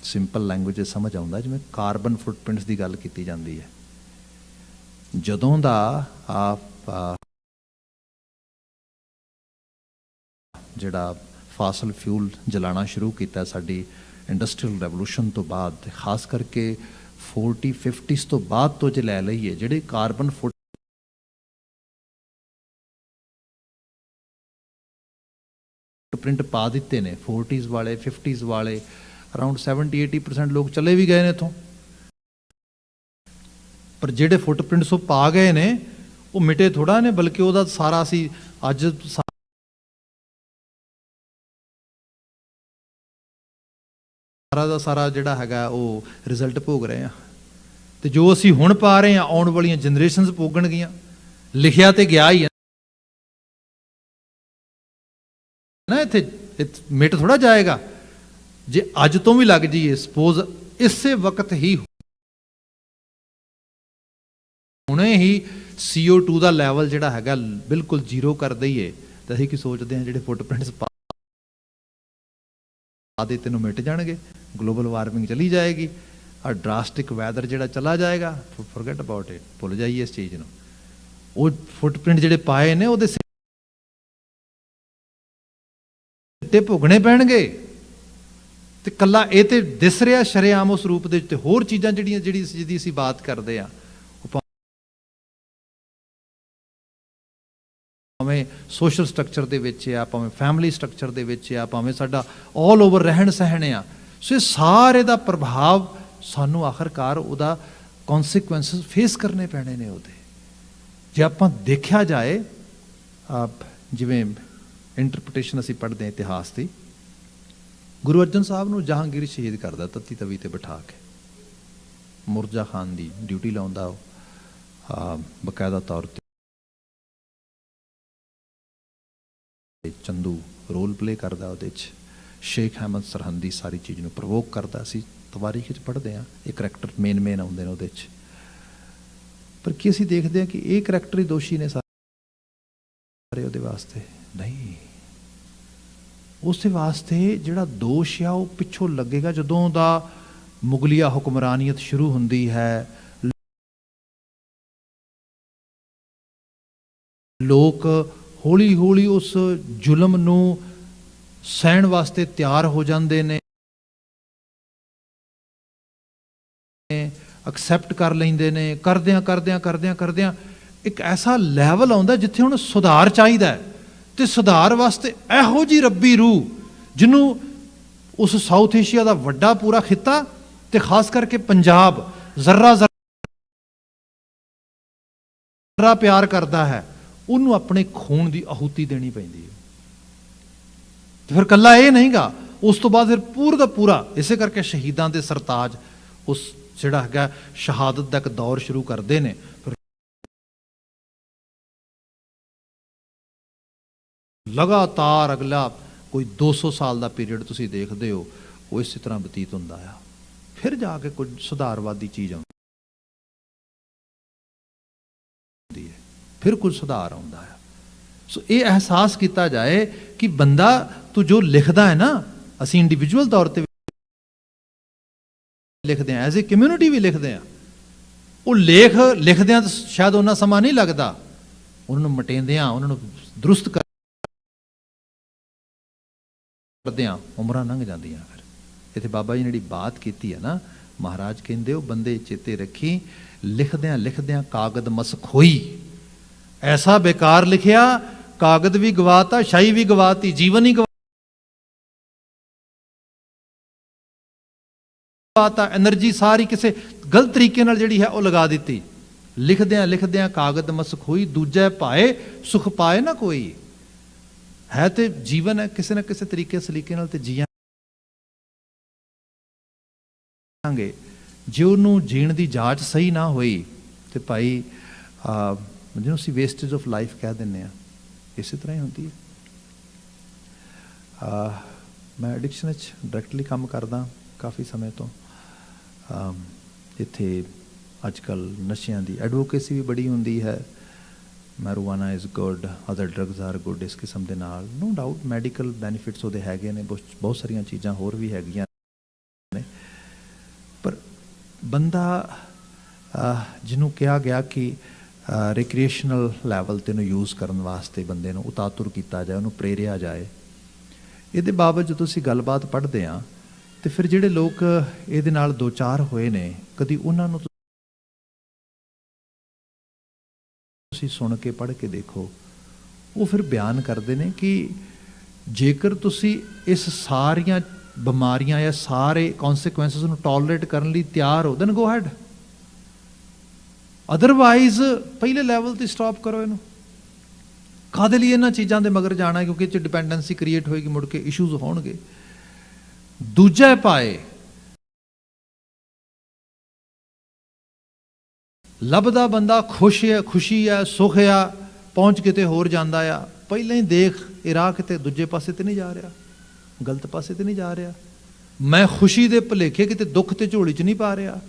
ਸਿੰਪਲ ਲੈਂਗੁਏਜ ਸਮਝ ਆਉਂਦਾ, ਜਿਵੇਂ ਕਾਰਬਨ ਫੁੱਟਪ੍ਰਿੰਟਸ ਦੀ ਗੱਲ ਕੀਤੀ ਜਾਂਦੀ ਹੈ। ਜਦੋਂ ਦਾ ਜਿਹੜਾ ਫਾਸਲ ਫਿਊਲ ਜਲਾਣਾ ਸ਼ੁਰੂ ਕੀਤਾ ਸਾਡੀ ਇੰਡਸਟਰੀਅਲ ਰੈਵੋਲੂਸ਼ਨ ਤੋਂ ਬਾਅਦ, ਖਾਸ ਕਰਕੇ 40-50s ਤੋਂ ਬਾਅਦ ਤੋਂ ਜੇ ਲੈ ਲਈਏ, ਜਿਹੜੇ ਕਾਰਬਨ ਫੁੱਟਪ੍ਰਿੰਟ ਪਾ ਦਿੱਤੇ ਨੇ 40s ਵਾਲੇ 50s ਵਾਲੇ, ਅਰਾਊਂਡ 70-80% ਲੋਕ ਚਲੇ ਵੀ ਗਏ ਨੇ ਇੱਥੋਂ। ਪਰ ਜਿਹੜੇ ਫੁੱਟਪ੍ਰਿੰਟਸ ਉਹ ਪਾ ਗਏ ਨੇ, ਉਹ ਮਿਟੇ ਥੋੜਾ ਨੇ, ਬਲਕਿ ਉਹਦਾ ਸਾਰਾ ਅਸੀਂ ਅੱਜ ਸਾਰਾ ਦਾ ਸਾਰਾ ਜਿਹੜਾ ਹੈਗਾ ਉਹ ਰਿਜ਼ਲਟ ਭੋਗ ਰਹੇ ਆ। ਤੇ ਜੋ ਅਸੀਂ ਹੁਣ ਪਾ ਰਹੇ ਹਾਂ, ਆਉਣ ਵਾਲੀਆਂ ਜਨਰੇਸ਼ਨਸ ਭੋਗਣਗੀਆਂ। ਲਿਖਿਆ ਤੇ ਗਿਆ ਹੀ ਹੈ ਨਾ, ਇੱਥੇ ਮਿਟ ਥੋੜਾ ਜਾਏਗਾ। ਜੇ ਅੱਜ ਤੋਂ ਵੀ ਲੱਗ ਜਾਈਏ, ਸਪੋਜ਼ ਇਸੇ ਵਕਤ ਹੀ ਹੁਣੇ ਹੀ CO2 ਦਾ ਲੈਵਲ ਜਿਹੜਾ ਹੈਗਾ ਬਿਲਕੁਲ ਜ਼ੀਰੋ ਕਰ ਦਈਏ, ਤਾਂ ਅਸੀਂ ਕੀ ਸੋਚਦੇ ਹਾਂ, ਜਿਹੜੇ ਫੁੱਟਪ੍ਰਿੰਟਸ ਪਾ ਦੇ ਤੈਨੂੰ ਮਿਟ ਜਾਣਗੇ, ਗਲੋਬਲ ਵਾਰਮਿੰਗ ਚਲੀ ਜਾਏਗੀ, ਆ ਡਰਾਸਟਿਕ ਵੈਦਰ ਜਿਹੜਾ ਚਲਾ ਜਾਏਗਾ, ਫੋਰਗੇਟ ਅਬਾਊਟ ਇਟ, ਭੁੱਲ ਜਾਈਏ ਇਸ ਚੀਜ਼ ਨੂੰ। ਉਹ ਫੁੱਟਪ੍ਰਿੰਟ ਜਿਹੜੇ ਪਾਏ ਨੇ, ਉਹਦੇ ਸਿੱਟੇ ਭੋਗਣੇ ਪੈਣਗੇ। ਤੇ ਕੱਲਾ ਇਹ ਤੇ ਦਿਸ ਰਿਹਾ ਸ਼ਰੇਆਮ ਉਸ ਰੂਪ ਦੇ ਉੱਤੇ, ਹੋਰ ਚੀਜ਼ਾਂ ਜਿਹਦੀ ਅਸੀਂ ਬਾਤ ਕਰਦੇ ਆ, ਭਾਵੇਂ ਸੋਸ਼ਲ ਸਟਰਕਚਰ ਦੇ ਵਿੱਚ ਆ, ਭਾਵੇਂ ਫੈਮਿਲੀ ਸਟਰਕਚਰ ਦੇ ਵਿੱਚ ਆ, ਭਾਵੇਂ ਸਾਡਾ ਆਲ ਓਵਰ ਰਹਿਣ ਸਹਿਣ ਆ, ਸੋ ਇਹ ਸਾਰੇ ਦਾ ਪ੍ਰਭਾਵ ਸਾਨੂੰ ਆਖਰਕਾਰ ਉਹਦਾ ਕੌਨਸੀਕੁਐਂਸਸ ਫੇਸ ਕਰਨੇ ਪੈਣੇ ਨੇ ਉਹਦੇ। ਜੇ ਆਪਾਂ ਦੇਖਿਆ ਜਾਏ, ਜਿਵੇਂ ਇੰਟਰਪ੍ਰੀਟੇਸ਼ਨ ਅਸੀਂ ਪੜ੍ਹਦੇ ਹਾਂ ਇਤਿਹਾਸ ਦੀ, ਗੁਰੂ ਅਰਜਨ ਸਾਹਿਬ ਨੂੰ ਜਹਾਂਗੀਰ ਸ਼ਹੀਦ ਕਰਦਾ ਤੱਤੀ ਤਵੀ ਤੇ ਬਿਠਾ ਕੇ, ਮੁਰਜ਼ਾ ਖਾਨ ਦੀ ਡਿਊਟੀ ਲਾਉਂਦਾ ਉਹ ਬਕਾਇਦਾ ਤੌਰ ਤੇ, ਚੰਦੂ ਰੋਲ ਪਲੇ ਕਰਦਾ ਉਹਦੇ 'ਚ, ਸ਼ੇਖ ਅਹਿਮਦ ਸਰਹੰਦੀ ਸਾਰੀ ਚੀਜ਼ ਨੂੰ ਪ੍ਰਵੋਕ ਕਰਦਾ। ਅਸੀਂ ਤਵਾਰੀਖ 'ਚ ਪੜ੍ਹਦੇ ਹਾਂ, ਇਹ ਕਰੈਕਟਰ ਮੇਨ ਆਉਂਦੇ ਨੇ ਉਹਦੇ 'ਚ। ਪਰ ਕੀ ਅਸੀਂ ਦੇਖਦੇ ਹਾਂ ਕਿ ਇਹ ਕਰੈਕਟਰ ਹੀ ਦੋਸ਼ੀ ਨੇ ਸਾਰੇ ਉਹਦੇ ਵਾਸਤੇ? ਨਹੀਂ, ਉਸਦੇ ਵਾਸਤੇ ਜਿਹੜਾ ਦੋਸ਼ ਆ ਉਹ ਪਿੱਛੋਂ ਲੱਗੇਗਾ ਜਦੋਂ ਦਾ ਮੁਗਲਿਆ ਹੁਕਮਰਾਨੀਅਤ ਸ਼ੁਰੂ ਹੁੰਦੀ ਹੈ। ਲੋਕ ਹੌਲੀ ਹੌਲੀ ਉਸ ਜ਼ੁਲਮ ਨੂੰ ਸਹਿਣ ਵਾਸਤੇ ਤਿਆਰ ਹੋ ਜਾਂਦੇ ਨੇ, ਐਕਸੈਪਟ ਕਰ ਲੈਂਦੇ ਨੇ। ਕਰਦਿਆਂ ਇੱਕ ਐਸਾ ਲੈਵਲ ਆਉਂਦਾ ਜਿੱਥੇ ਹੁਣ ਸੁਧਾਰ ਚਾਹੀਦਾ ਹੈ, ਤੇ ਸੁਧਾਰ ਵਾਸਤੇ ਇਹੋ ਜਿਹੀ ਰੱਬੀ ਰੂਹ, ਜਿਹਨੂੰ ਉਸ ਸਾਊਥ ਏਸ਼ੀਆ ਦਾ ਵੱਡਾ ਪੂਰਾ ਖਿੱਤਾ ਤੇ ਖਾਸ ਕਰਕੇ ਪੰਜਾਬ ਜ਼ਰਾ ਪਿਆਰ ਕਰਦਾ ਹੈ, ਉਹਨੂੰ ਆਪਣੇ ਖੂਨ ਦੀ ਆਹੂਤੀ ਦੇਣੀ ਪੈਂਦੀ ਹੈ। ਤੇ ਫਿਰ ਕੱਲਾ ਇਹ ਨਹੀਂਗਾ, ਉਸ ਤੋਂ ਬਾਅਦ ਫਿਰ ਪੂਰਾ ਦਾ ਪੂਰਾ, ਇਸੇ ਕਰਕੇ ਸ਼ਹੀਦਾਂ ਦੇ ਸਰਤਾਜ ਉਸ ਜਿਹੜਾ ਹੈਗਾ ਸ਼ਹਾਦਤ ਦਾ ਇੱਕ ਦੌਰ ਸ਼ੁਰੂ ਕਰਦੇ ਨੇ। ਲਗਾਤਾਰ ਅਗਲਾ ਕੋਈ 200 ਸਾਲ ਦਾ ਪੀਰੀਅਡ ਤੁਸੀਂ ਦੇਖਦੇ ਹੋ, ਉਹ ਇਸੇ ਤਰ੍ਹਾਂ ਬਤੀਤ ਹੁੰਦਾ ਆ। ਫਿਰ ਜਾ ਕੇ ਕੁਝ ਸੁਧਾਰਵਾਦੀ ਚੀਜ਼ ਆਉਂਦੀ ਹੈ, ਫਿਰ ਕੁਝ ਸੁਧਾਰ ਆਉਂਦਾ ਆ। ਸੋ ਇਹ ਅਹਿਸਾਸ ਕੀਤਾ ਜਾਏ ਕਿ ਬੰਦਾ ਤੂੰ ਜੋ ਲਿਖਦਾ ਹੈ ਨਾ, ਅਸੀਂ ਇੰਡੀਵਿਜੂਅਲ ਤੌਰ ਤੇ ਲਿਖਦੇ ਹਾਂ, ਐਜ਼ ਏ ਕਮਿਊਨਿਟੀ ਵੀ ਲਿਖਦੇ ਹਾਂ। ਉਹ ਲਿਖਦਿਆਂ ਤਾਂ ਸ਼ਾਇਦ ਉਹਨਾਂ ਸਮਾਂ ਨਹੀਂ ਲੱਗਦਾ, ਉਹਨਾਂ ਨੂੰ ਮਟੇਂਦਿਆਂ, ਉਹਨਾਂ ਨੂੰ ਦਰੁਸਤ ਕਰਦਿਆਂ ਉਮਰਾਂ ਲੰਘ ਜਾਂਦੀਆਂ। ਫਿਰ ਇੱਥੇ ਬਾਬਾ ਜੀ ਨੇ ਜਿਹੜੀ ਬਾਤ ਕੀਤੀ ਹੈ ਨਾ, ਮਹਾਰਾਜ ਕਹਿੰਦੇ ਉਹ ਬੰਦੇ ਚੇਤੇ ਰੱਖੀ, ਲਿਖਦਿਆਂ ਲਿਖਦਿਆਂ ਕਾਗਦ ਮਸਕ ਹੋਈ। ਐਸਾ ਬੇਕਾਰ ਲਿਖਿਆ, ਕਾਗਦ ਵੀ ਗਵਾਤਾ, ਸ਼ਾਹੀ ਵੀ ਗਵਾਤੀ, ਜੀਵਨ ਹੀ ਗਵਾਤਾ, ਐਨਰਜੀ ਸਾਰੀ ਕਿਸੇ ਗਲਤ ਤਰੀਕੇ ਨਾਲ ਜਿਹੜੀ ਹੈ ਉਹ ਲਗਾ ਦਿੱਤੀ। ਲਿਖਦਿਆਂ ਲਿਖਦਿਆਂ ਕਾਗਦ ਮਸਕ ਹੋਈ, ਦੂਜੇ ਪਾਏ ਸੁਖ ਪਾਏ ਨਾ ਕੋਈ। ਹੈ ਤੇ ਜੀਵਨ ਹੈ, ਕਿਸੇ ਨਾ ਕਿਸੇ ਤਰੀਕੇ ਸਲੀਕੇ ਨਾਲ ਤੇ ਜੀਵਾਂਗੇ। ਜੇ ਉਹਨੂੰ ਜੀਣ ਦੀ ਜਾਂਚ ਸਹੀ ਨਾ ਹੋਈ ਤੇ ਭਾਈ ਜਿਹਨੂੰ ਅਸੀਂ ਵੇਸਟੇਜ ਆਫ ਲਾਈਫ ਕਹਿ ਦਿੰਦੇ ਹਾਂ, ਇਸੇ ਤਰ੍ਹਾਂ ਹੀ ਹੁੰਦੀ ਹੈ। ਮੈਂ ਐਡਿਕਸ਼ਨ 'ਚ ਡਾਇਰੈਕਟਲੀ ਕੰਮ ਕਰਦਾ ਕਾਫੀ ਸਮੇਂ ਤੋਂ। ਇੱਥੇ ਅੱਜ ਕੱਲ੍ਹ ਨਸ਼ਿਆਂ ਦੀ ਐਡਵੋਕੇਸੀ ਵੀ ਬੜੀ ਹੁੰਦੀ ਹੈ। Marijuana is good, other drugs are good, ਇਸ ਕਿਸਮ ਦੇ ਨਾਲ ਨੋ ਡਾਊਟ ਮੈਡੀਕਲ ਬੈਨੀਫਿਟਸ ਉਹਦੇ ਹੈਗੇ ਨੇ, ਬਹੁਤ ਸਾਰੀਆਂ ਚੀਜ਼ਾਂ ਹੋਰ ਵੀ ਹੈਗੀਆਂ ਨੇ। ਪਰ ਬੰਦਾ ਜਿਹਨੂੰ ਕਿਹਾ ਗਿਆ ਕਿ ਰਿਕ੍ਰੀਏਸ਼ਨਲ ਲੈਵਲ 'ਤੇ ਇਹਨੂੰ ਯੂਜ਼ ਕਰਨ ਵਾਸਤੇ ਬੰਦੇ ਨੂੰ ਉਤਾਤੁਰ ਕੀਤਾ ਜਾਏ, ਉਹਨੂੰ ਪ੍ਰੇਰਿਆ ਜਾਏ, ਇਹਦੇ ਬਾਬਤ ਜਦੋਂ ਅਸੀਂ ਗੱਲਬਾਤ ਪੜ੍ਹਦੇ ਹਾਂ ਤੇ ਫਿਰ ਜਿਹੜੇ ਲੋਕ ਇਹਦੇ ਨਾਲ ਦੋ ਚਾਰ ਹੋਏ ਨੇ, ਕਦੀ ਉਹਨਾਂ ਨੂੰ ਤੁਸੀਂ ਸੁਣ ਕੇ ਪੜ੍ਹ ਕੇ ਦੇਖੋ, ਉਹ ਫਿਰ ਬਿਆਨ ਕਰਦੇ ਨੇ ਕਿ ਜੇਕਰ ਤੁਸੀਂ ਇਸ ਸਾਰੀਆਂ ਬਿਮਾਰੀਆਂ ਜਾਂ ਸਾਰੇ ਕੌਨਸੀਕੁਐਂਸਿਸ ਨੂੰ ਟੋਲਰੇਟ ਕਰਨ ਲਈ ਤਿਆਰ ਹੋ, ਦੈਨ ਗੋ ਹੈਡ। ਅਦਰਵਾਈਜ਼ ਪਹਿਲੇ ਲੈਵਲ ਤੇ ਸਟਾਪ ਕਰੋ ਇਹਨੂੰ। ਕਾਹਦੇ ਲਈ ਇਹਨਾਂ ਚੀਜ਼ਾਂ ਦੇ ਮਗਰ ਜਾਣਾ, ਕਿਉਂਕਿ ਇਹ 'ਚ ਡਿਪੈਂਡੈਂਸੀ ਕ੍ਰੀਏਟ ਹੋਏਗੀ, ਮੁੜ ਕੇ ਇਸ਼ੂਜ਼ ਹੋਣਗੇ। ਦੂਜੇ ਪਾਏ ਲੱਭਦਾ ਬੰਦਾ ਖੁਸ਼ ਹੈ, ਖੁਸ਼ੀ ਹੈ, ਸੁਖ ਆ, ਪਹੁੰਚ ਕਿਤੇ ਹੋਰ ਜਾਂਦਾ ਆ। ਪਹਿਲਾਂ ਹੀ ਦੇਖ ਇਹ ਰਾਹ ਕਿਤੇ ਦੂਜੇ ਪਾਸੇ ਤੇ ਨਹੀਂ ਜਾ ਰਿਹਾ, ਗਲਤ ਪਾਸੇ ਤੇ ਨਹੀਂ ਜਾ ਰਿਹਾ। ਮੈਂ ਖੁਸ਼ੀ ਦੇ ਭੁਲੇਖੇ ਕਿਤੇ ਦੁੱਖ ਤੇ ਝੋਲੀ 'ਚ ਨਹੀਂ ਪਾ ਰਿਹਾ।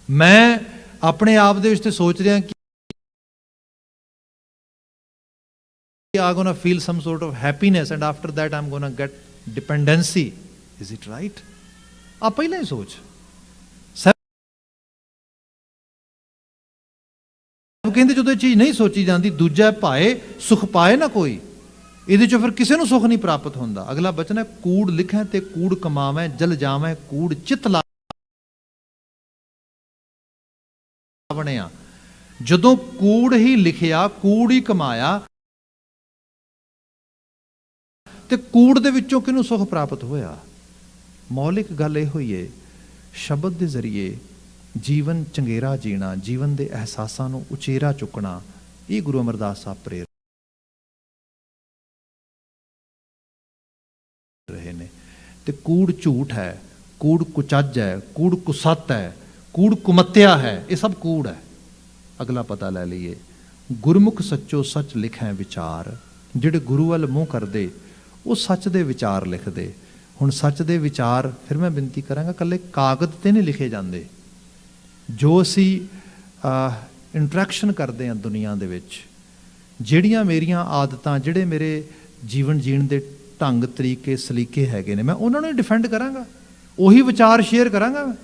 ਮੈਂ ਆਪਣੇ ਆਪ ਦੇ ਵਿੱਚ ਤੇ ਸੋਚ ਰਿਹਾ ਕਿ I'm gonna feel some sort of happiness and after that I'm gonna get dependency. Is it right? ਆ ਪਹਿਲਾਂ ਹੀ ਸੋਚ। ਕਹਿੰਦੇ ਜਦੋਂ ਇਹ ਚੀਜ਼ ਨਹੀਂ ਸੋਚੀ ਜਾਂਦੀ, ਦੂਜਾ ਪਾਏ ਸੁਖ ਪਾਏ ਨਾ ਕੋਈ, ਇਹਦੇ ਚੋਂ ਫਿਰ ਕਿਸੇ ਨੂੰ ਸੁਖ ਨਹੀਂ ਪ੍ਰਾਪਤ ਹੁੰਦਾ। ਅਗਲਾ ਬਚਨ ਹੈ, ਕੂੜ ਲਿਖੈ ਤੇ ਕੂੜ ਕਮਾਵੈ, ਜਲ ਜਾਵੈ ਕੂੜ ਚਿਤ ਲਾਵਣਿਆ। ਜਦੋਂ ਕੂੜ ਹੀ ਲਿਖਿਆ, ਕੂੜ ਹੀ ਕਮਾਇਆ, ਤੇ ਕੂੜ ਦੇ ਵਿੱਚੋਂ ਕਿਹਨੂੰ ਸੁਖ ਪ੍ਰਾਪਤ ਹੋਇਆ? ਮੌਲਿਕ ਗੱਲ ਇਹ ਹੋਈ ਹੈ, ਸ਼ਬਦ ਦੇ ਜ਼ਰੀਏ ਜੀਵਨ ਚੰਗੇਰਾ ਜੀਣਾ, ਜੀਵਨ ਦੇ ਅਹਿਸਾਸਾਂ ਨੂੰ ਉਚੇਰਾ ਚੁੱਕਣਾ, ਇਹ ਗੁਰੂ ਅਮਰਦਾਸ ਸਾਹਿਬ ਪ੍ਰੇਰ ਰਹੇ ਨੇ। ਤੇ ਕੂੜ ਝੂਠ ਹੈ, ਕੂੜ ਕੁਚੱਜ ਹੈ, ਕੂੜ ਕੁਸੱਤ ਹੈ, ਕੂੜ ਕੁਮੱਤਿਆ ਹੈ, ਇਹ ਸਭ ਕੂੜ ਹੈ। ਅਗਲਾ ਪਤਾ ਲੈ ਲਈਏ, ਗੁਰਮੁਖ ਸੱਚੋ ਸੱਚ ਲਿਖੈ ਵਿਚਾਰ। ਜਿਹੜੇ ਗੁਰੂ ਵੱਲ ਮੂੰਹ ਕਰਦੇ ਉਹ ਸੱਚ ਦੇ ਵਿਚਾਰ ਲਿਖਦੇ। ਹੁਣ ਸੱਚ ਦੇ ਵਿਚਾਰ, ਫਿਰ ਮੈਂ ਬੇਨਤੀ ਕਰਾਂਗਾ, ਇਕੱਲੇ ਕਾਗਜ਼ 'ਤੇ ਨਹੀਂ ਲਿਖੇ ਜਾਂਦੇ। ਜੋ ਅਸੀਂ ਇੰਟਰੈਕਸ਼ਨ ਕਰਦੇ ਹਾਂ ਦੁਨੀਆ ਦੇ ਵਿੱਚ, ਜਿਹੜੀਆਂ ਮੇਰੀਆਂ ਆਦਤਾਂ, ਜਿਹੜੇ ਮੇਰੇ ਜੀਵਨ ਜੀਣ ਦੇ ਢੰਗ ਤਰੀਕੇ ਸਲੀਕੇ ਹੈਗੇ ਨੇ, ਮੈਂ ਉਹਨਾਂ ਨੂੰ ਡਿਫੈਂਡ ਕਰਾਂਗਾ, ਉਹੀ ਵਿਚਾਰ ਸ਼ੇਅਰ ਕਰਾਂਗਾ।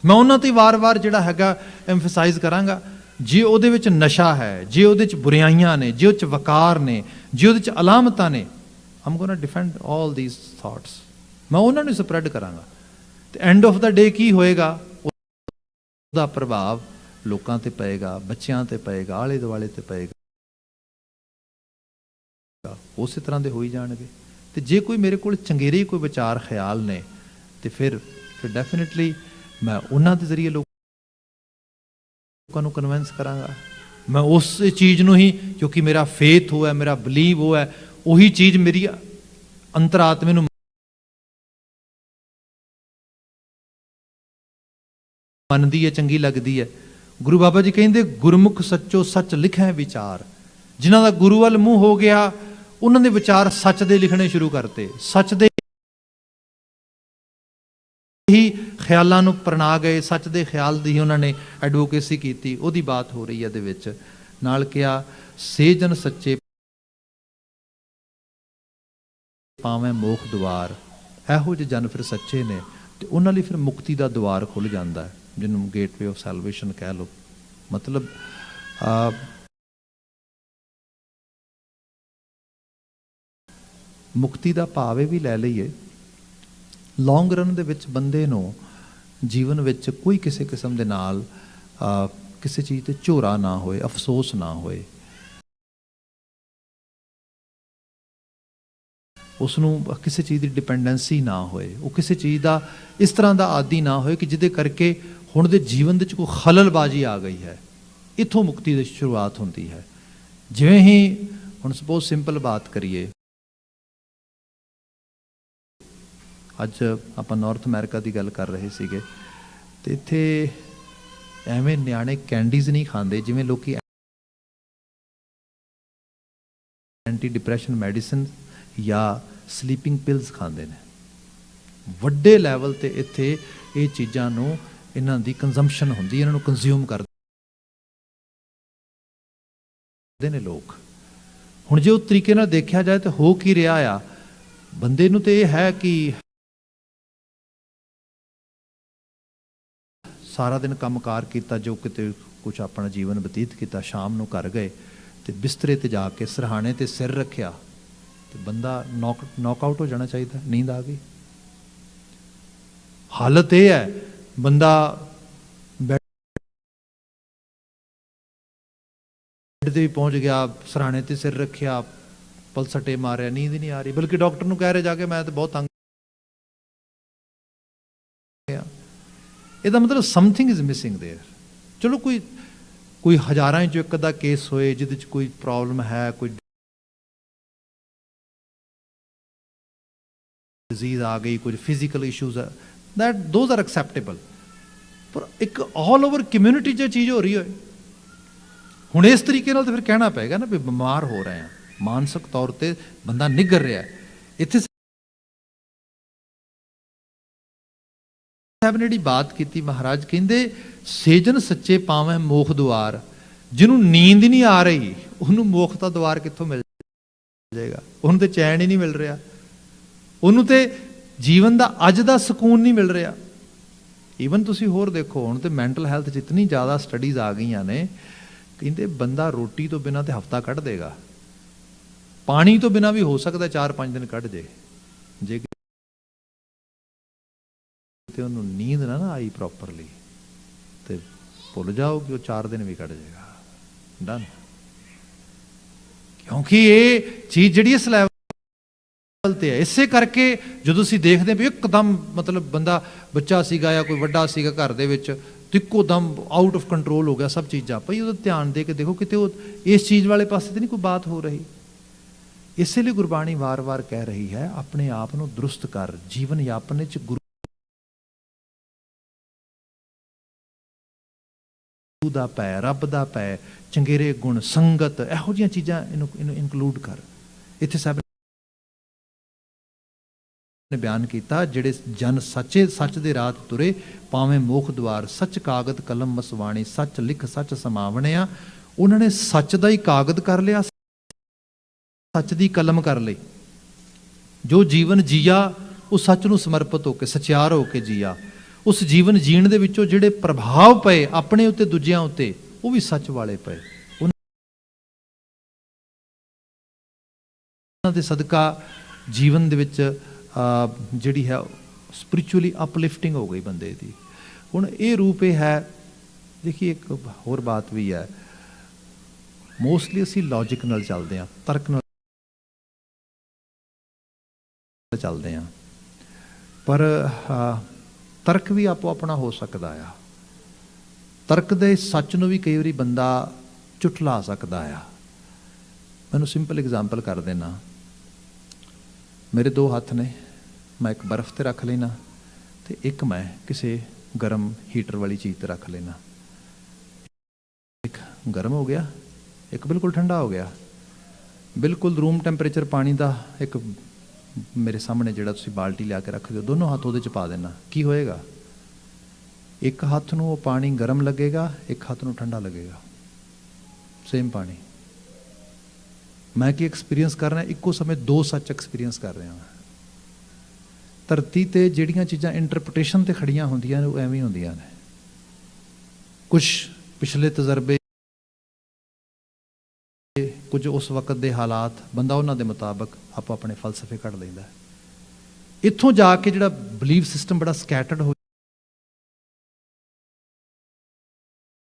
ਮੈਂ ਉਹਨਾਂ 'ਤੇ ਵਾਰ-ਵਾਰ ਜਿਹੜਾ ਹੈਗਾ ਐਮਫਸਾਈਜ਼ ਕਰਾਂਗਾ। ਜੇ ਉਹਦੇ ਵਿੱਚ ਨਸ਼ਾ ਹੈ, ਜੇ ਉਹਦੇ 'ਚ ਬੁਰਾਈਆਂ ਨੇ, ਜੇ ਉਹਦੇ 'ਚ ਵਕਾਰ ਨੇ, ਜੇ ਉਹਦੇ 'ਚ ਅਲਾਮਤਾਂ ਨੇ, I'm gonna defend all these thoughts. ਮੈਂ ਉਹਨਾਂ ਨੂੰ ਸਪਰੈਡ ਕਰਾਂਗਾ। ਤੇ ਐਂਡ ਆਫ ਦਾ ਡੇ ਕੀ ਹੋਏਗਾ? ਉਹਦਾ ਪ੍ਰਭਾਵ ਲੋਕਾਂ ਤੇ ਪਏਗਾ, ਬੱਚਿਆਂ ਤੇ ਪਏਗਾ, ਆਲੇ ਦੁਆਲੇ ਤੇ ਪਏਗਾ, ਉਸੇ ਤਰ੍ਹਾਂ ਦੇ ਹੋਈ ਜਾਣਗੇ। ਤੇ ਜੇ ਕੋਈ ਮੇਰੇ ਕੋਲ ਚੰਗੇਰੇ ਕੋਈ ਵਿਚਾਰ ਖਿਆਲ ਨੇ, ਤੇ ਫਿਰ ਡੈਫੀਨੇਟਲੀ ਮੈਂ ਉਹਨਾਂ ਦੇ ਜ਼ਰੀਏ ਲੋਕਾਂ ਨੂੰ ਕਨਵਿੰਸ ਕਰਾਂਗਾ। ਮੈਂ ਉਸ ਚੀਜ਼ ਨੂੰ ਹੀ, ਕਿਉਂਕਿ ਮੇਰਾ ਫੇਥ ਉਹ ਹੈ, ਮੇਰਾ ਬਲੀਵ ਉਹ ਹੈ, ਉਹੀ ਚੀਜ਼ ਮੇਰੀ ਅੰਤਰਾਤਮੇ ਨੂੰ ਮੰਨਦੀ ਹੈ, ਚੰਗੀ ਲੱਗਦੀ ਹੈ। ਗੁਰੂ ਬਾਬਾ ਜੀ ਕਹਿੰਦੇ, ਗੁਰਮੁਖ ਸੱਚੋ ਸੱਚ ਲਿਖੈ ਵਿਚਾਰ। ਜਿਨ੍ਹਾਂ ਦਾ ਗੁਰੂ ਵੱਲ ਮੂੰਹ ਹੋ ਗਿਆ, ਉਹਨਾਂ ਦੇ ਵਿਚਾਰ ਸੱਚ ਦੇ ਲਿਖਣੇ ਸ਼ੁਰੂ ਕਰਤੇ, ਸੱਚ ਦੇ ਹੀ ਖਿਆਲਾਂ ਨੂੰ ਪ੍ਰਣਾ ਗਏ, ਸੱਚ ਦੇ ਖਿਆਲ ਦੀ ਉਹਨਾਂ ਨੇ ਐਡਵੋਕੇਸੀ ਕੀਤੀ। ਉਹਦੀ ਬਾਤ ਹੋ ਰਹੀ ਹੈ ਇਹਦੇ ਵਿੱਚ। ਨਾਲ ਕਿਹਾ ਸੇ ਜਨ ਸੱਚੇ ਪਾਵੇਂ ਮੋਖ ਦੁਆਰ, ਇਹੋ ਜਿਹੇ ਜਨ ਫਿਰ ਸੱਚੇ ਨੇ ਤੇ ਉਹਨਾਂ ਲਈ ਫਿਰ ਮੁਕਤੀ ਦਾ ਦੁਆਰ ਖੁੱਲ੍ਹ ਜਾਂਦਾ ਹੈ, ਜਿਹਨੂੰ ਗੇਟਵੇ ਆਫ ਸੈਲਵੇਸ਼ਨ ਕਹਿ ਲਓ। ਮਤਲਬ ਮੁਕਤੀ ਦਾ ਭਾਵ ਇਹ ਵੀ ਲੈ ਲਈਏ, ਲੌਂਗ ਰਨ ਦੇ ਵਿੱਚ ਬੰਦੇ ਨੂੰ ਜੀਵਨ ਵਿੱਚ ਕੋਈ ਕਿਸੇ ਕਿਸਮ ਦੇ ਨਾਲ ਕਿਸੇ ਚੀਜ਼ 'ਤੇ ਝੋਰਾ ਨਾ ਹੋਏ, ਅਫਸੋਸ ਨਾ ਹੋਏ, ਉਸ ਨੂੰ ਕਿਸੇ ਚੀਜ਼ ਦੀ ਡਿਪੈਂਡੈਂਸੀ ਨਾ ਹੋਏ, ਉਹ ਕਿਸੇ ਚੀਜ਼ ਦਾ ਇਸ ਤਰ੍ਹਾਂ ਦਾ ਆਦੀ ਨਾ ਹੋਏ ਕਿ ਜਿਹਦੇ ਕਰਕੇ ਹੁਣ ਦੇ ਜੀਵਨ ਦੇ ਵਿੱਚ ਕੋਈ ਖਲਲਬਾਜ਼ੀ ਆ ਗਈ ਹੈ। ਇੱਥੋਂ ਮੁਕਤੀ ਦੀ ਸ਼ੁਰੂਆਤ ਹੁੰਦੀ ਹੈ। ਜਿਵੇਂ ਹੀ ਹੁਣ ਸਪੋਜ਼ ਸਿੰਪਲ ਬਾਤ ਕਰੀਏ, ਅੱਜ ਆਪਾਂ ਨਾਰਥ ਅਮਰੀਕਾ ਦੀ ਗੱਲ ਕਰ ਰਹੇ ਸੀਗੇ ਤੇ ਇੱਥੇ ਐਵੇਂ ਨਿਆਣੇ ਕੈਂਡੀਜ਼ ਨਹੀਂ ਖਾਂਦੇ ਜਿਵੇਂ ਲੋਕੀ ਐਂਟੀ ਡਿਪਰੈਸ਼ਨ ਮੈਡੀਸਿਨ ਜਾਂ ਸਲੀਪਿੰਗ ਪਿਲਸ ਖਾਂਦੇ ਨੇ। ਵੱਡੇ ਲੈਵਲ ਤੇ ਇੱਥੇ ਇਹ ਚੀਜ਼ਾਂ ਨੂੰ, ਇਹਨਾਂ ਦੀ ਕੰਜ਼ੰਪਸ਼ਨ ਹੁੰਦੀ, ਇਹਨਾਂ ਨੂੰ ਕੰਜ਼ਿਊਮ ਕਰਦੇ ਨੇ ਲੋਕ। ਹੁਣ ਜੇ ਉਹ ਤਰੀਕੇ ਨਾਲ ਦੇਖਿਆ ਜਾਏ ਤਾਂ ਹੋ ਕੀ ਰਿਹਾ ਆ, ਬੰਦੇ ਨੂੰ ਤੇ ਇਹ ਹੈ ਕਿ ਸਾਰਾ ਦਿਨ ਕੰਮਕਾਰ ਕੀਤਾ, ਜੋ ਕਿਤੇ ਕੁਛ ਆਪਣਾ ਜੀਵਨ ਬਤੀਤ ਕੀਤਾ, ਸ਼ਾਮ ਨੂੰ ਘਰ ਗਏ ਤੇ ਬਿਸਤਰੇ ਤੇ ਜਾ ਕੇ ਸਿਰਹਾਣੇ ਤੇ ਸਿਰ ਰੱਖਿਆ ਤੇ ਬੰਦਾ ਨੌਕ ਆਊਟ ਹੋ ਜਾਣਾ ਚਾਹੀਦਾ, ਨੀਂਦ ਆ ਗਈ। ਹਾਲਤ ਇਹ ਹੈ, ਬੰਦਾ ਬੈੱਡ ਤੇ ਵੀ ਪਹੁੰਚ ਗਿਆ, ਸਿਰਹਾਣੇ ਤੇ ਸਿਰ ਰੱਖਿਆ, ਪਲਸਟੇ ਮਾਰਿਆ, ਨੀਂਦ ਹੀ ਨਹੀਂ ਆ ਰਹੀ, ਬਲਕਿ ਡਾਕਟਰ ਨੂੰ ਕਹਿ ਰਹੇ ਜਾ ਕੇ ਮੈਂ ਤਾਂ ਬਹੁਤ ਤੰਗ। ਇਹਦਾ ਮਤਲਬ ਸਮਥਿੰਗ ਇਜ਼ ਮਿਸਿੰਗ ਦੇਅਰ। ਚਲੋ ਕੋਈ ਹਜ਼ਾਰਾਂ 'ਚੋਂ ਇੱਕ ਅੱਧਾ ਕੇਸ ਹੋਏ ਜਿਹਦੇ 'ਚ ਕੋਈ ਪ੍ਰੋਬਲਮ ਹੈ, ਕੋਈ ਡਿਜ਼ੀਜ਼ ਆ ਗਈ, ਕੁਝ ਫਿਜ਼ੀਕਲ ਇਸ਼ੂਜ਼ ਆ, ਦੋਜ਼ ਆਰ ਐਕਸੈਪਟੇਬਲ। ਪਰ ਇੱਕ ਆਲ ਓਵਰ ਕਮਿਊਨਿਟੀ 'ਚ ਚੀਜ਼ ਹੋ ਰਹੀ ਹੋਏ, ਹੁਣ ਇਸ ਤਰੀਕੇ ਨਾਲ ਤਾਂ ਫਿਰ ਕਹਿਣਾ ਪਏਗਾ ਨਾ ਵੀ ਬਿਮਾਰ ਹੋ ਰਹੇ ਆ, ਮਾਨਸਿਕ ਤੌਰ ਤੇ ਬੰਦਾ ਨਿੱਘਰ ਰਿਹਾ। ਇੱਥੇ ਸਾਹਿਬ ਨੇ ਜਿਹੜੀ ਬਾਤ ਕੀਤੀ, ਮਹਾਰਾਜ ਕਹਿੰਦੇ ਸੇਜਨ ਸੱਚੇ ਪਾਵੇਂ ਮੋਖ ਦੁਆਰ, ਜਿਹਨੂੰ ਨੀਂਦ ਹੀ ਨਹੀਂ ਆ ਰਹੀ ਉਹਨੂੰ ਮੋਖ ਦਾ ਦੁਆਰ ਕਿੱਥੋਂ ਮਿਲ ਜਾਏਗਾ? ਉਹਨੂੰ ਤੇ ਚੈਨ ਹੀ ਨਹੀਂ ਮਿਲ ਰਿਹਾ, ਉਹਨੂੰ ਤੇ ਜੀਵਨ ਦਾ ਅੱਜ ਦਾ ਸਕੂਨ ਨਹੀਂ ਮਿਲ ਰਿਹਾ। ਈਵਨ ਤੁਸੀਂ ਹੋਰ ਦੇਖੋ, ਹੁਣ ਤੇ ਮੈਂਟਲ ਹੈਲਥ 'ਚ ਇਤਨੀ ਜ਼ਿਆਦਾ ਸਟੱਡੀਜ਼ ਆ ਗਈਆਂ ਨੇ, ਕਹਿੰਦੇ ਬੰਦਾ ਰੋਟੀ ਤੋਂ ਬਿਨਾਂ ਤੇ ਹਫਤਾ ਕੱਢ ਦੇਗਾ, ਪਾਣੀ ਤੋਂ ਬਿਨਾਂ ਵੀ ਹੋ ਸਕਦਾ 4-5 ਦਿਨ ਕੱਢ ਜੇ ਤੇ ਉਹਨੂੰ ਨੀਂਦ ਨਾ ਆਈ ਪ੍ਰੋਪਰਲੀ ਤੇ ਭੁੱਲ ਜਾਓ ਕਿ ਉਹ 4 ਦਿਨ ਵੀ ਕੱਢ ਜਾਏਗਾ, ਡਨ। ਕਿਉਂਕਿ ਇਹ ਚੀਜ਼ ਜਿਹੜੀ ਇਸ ਲੈਵਲ ਤੇ ਹੈ, ਇਸੇ ਕਰਕੇ ਜਦੋਂ ਅਸੀਂ ਦੇਖਦੇ ਵੀ ਇੱਕਦਮ ਮਤਲਬ ਬੰਦਾ, ਬੱਚਾ ਸੀਗਾ ਜਾਂ ਕੋਈ ਵੱਡਾ ਸੀਗਾ ਘਰ ਦੇ ਵਿੱਚ, ਤੇ ਇੱਕੋ ਦਮ ਆਊਟ ਆਫ ਕੰਟਰੋਲ ਹੋ ਗਿਆ ਸਭ ਚੀਜ਼ਾਂ, ਭਈ ਉਹਦਾ ਧਿਆਨ ਦੇ ਕੇ ਦੇਖੋ ਕਿਤੇ ਉਹ ਇਸ ਚੀਜ਼ ਵਾਲੇ ਪਾਸੇ ਤੇ ਨਹੀਂ ਕੋਈ ਬਾਤ ਹੋ ਰਹੀ। ਇਸੇ ਲਈ ਗੁਰਬਾਣੀ ਵਾਰ-ਵਾਰ ਕਹਿ ਰਹੀ ਹੈ, ਆਪਣੇ ਆਪ ਨੂੰ ਦਰੁਸਤ ਕਰ, ਜੀਵਨ ਯਾਪਨ ਵਿੱਚ ਗੁਰੂ ਦਾ ਪੈ, ਰੱਬ ਦਾ ਪੈ, ਚੰਗੇਰੇ ਗੁਣ, ਸੰਗਤ, ਇਹੋ ਜਿਹੀਆਂ ਚੀਜ਼ਾਂ ਇਹਨੂੰ ਇਨਕਲੂਡ ਕਰ। ਇੱਥੇ ਸਾਹਿਬ ਨੇ ਬਿਆਨ ਕੀਤਾ, ਜਿਹੜੇ ਜਨ ਸੱਚ ਦੇ ਰਾਹ ਤੁਰੇ ਪਾਵੇਂ ਮੋਖ ਦੁਆਰ, ਸੱਚ ਕਾਗਦ ਕਲਮ ਮਸਵਾਣੀ, ਸੱਚ ਲਿਖ ਸੱਚ ਸਮਾਵਣਿਆ। ਉਹਨਾਂ ਨੇ ਸੱਚ ਦਾ ਹੀ ਕਾਗਦ ਕਰ ਲਿਆ, ਸੱਚ ਦੀ ਕਲਮ ਕਰ ਲਈ। ਜੋ ਜੀਵਨ ਜੀਆ ਉਹ ਸੱਚ ਨੂੰ ਸਮਰਪਿਤ ਹੋ ਕੇ, ਸਚਿਆਰ ਹੋ ਕੇ ਜੀਆ। ਉਸ ਜੀਵਨ ਜੀਣ ਦੇ ਵਿੱਚੋਂ ਜਿਹੜੇ ਪ੍ਰਭਾਵ ਪਏ ਆਪਣੇ ਉੱਤੇ, ਦੂਜਿਆਂ ਉੱਤੇ, ਉਹ ਵੀ ਸੱਚ ਵਾਲੇ ਪਏ। ਉਹਨਾਂ ਦੇ ਸਦਕਾ ਜੀਵਨ ਦੇ ਵਿੱਚ ਜਿਹੜੀ ਹੈ ਸਪਿਰਿਚੁਅਲੀ ਅਪਲਿਫਟਿੰਗ ਹੋ ਗਈ ਬੰਦੇ ਦੀ। ਹੁਣ ਇਹ ਰੂਪ ਇਹ ਹੈ। ਦੇਖੀਏ ਇੱਕ ਹੋਰ ਬਾਤ ਵੀ ਹੈ, ਮੋਸਟਲੀ ਅਸੀਂ ਲੌਜਿਕ ਨਾਲ ਚੱਲਦੇ ਹਾਂ, ਤਰਕ ਨਾਲ ਚੱਲਦੇ ਹਾਂ, ਪਰ ਤਰਕ ਵੀ ਆਪੋ ਆਪਣਾ ਹੋ ਸਕਦਾ ਆ। ਤਰਕ ਦੇ ਸੱਚ ਨੂੰ ਵੀ ਕਈ ਵਾਰੀ ਬੰਦਾ ਝੁਠਲਾ ਸਕਦਾ ਆ। ਮੈਨੂੰ ਸਿੰਪਲ ਐਗਜ਼ਾਮਪਲ ਕਰ ਦੇਣਾ, ਮੇਰੇ 2 ਹੱਥ ਨੇ, ਮੈਂ ਇੱਕ ਬਰਫ਼ ਤੇ ਰੱਖ ਲੈਣਾ ਤੇ ਇੱਕ ਮੈਂ ਕਿਸੇ ਗਰਮ ਹੀਟਰ ਵਾਲੀ ਚੀਜ਼ ਤੇ ਰੱਖ ਲੈਣਾ। ਇੱਕ ਗਰਮ ਹੋ ਗਿਆ, ਇੱਕ ਬਿਲਕੁਲ ਠੰਡਾ ਹੋ ਗਿਆ। बिल्कुल रूम टैंपरेचर पानी का एक मेरे सामने जिहड़ा तुसीं बाल्टी लिया के रख दिओ, दोनों हाथ उहदे च पा देना, की होएगा? एक हाथ नूं वो पानी गर्म लगेगा, एक हाथ नूं ठंडा लगेगा, सेम पानी। मैं की एक्सपीरियंस कर रहा, इक्को समय दो सच एक्सपीरियंस कर रहा मैं। धरती ते जिहड़ियां चीज़ां इंटरप्रटेशन ते खड़ियां होंदियां ने, वो एवें होंदियां ने। कुछ पिछले तजर्बे, कुछ उस वक्त के हालात, बंदा उन्हां दे मुताबक आप अपने फलसफे कढ़ लैंदा है। इत्थों जाके जिहड़ा बिलीफ सिस्टम बड़ा ਸਕੈਟਰਡ हो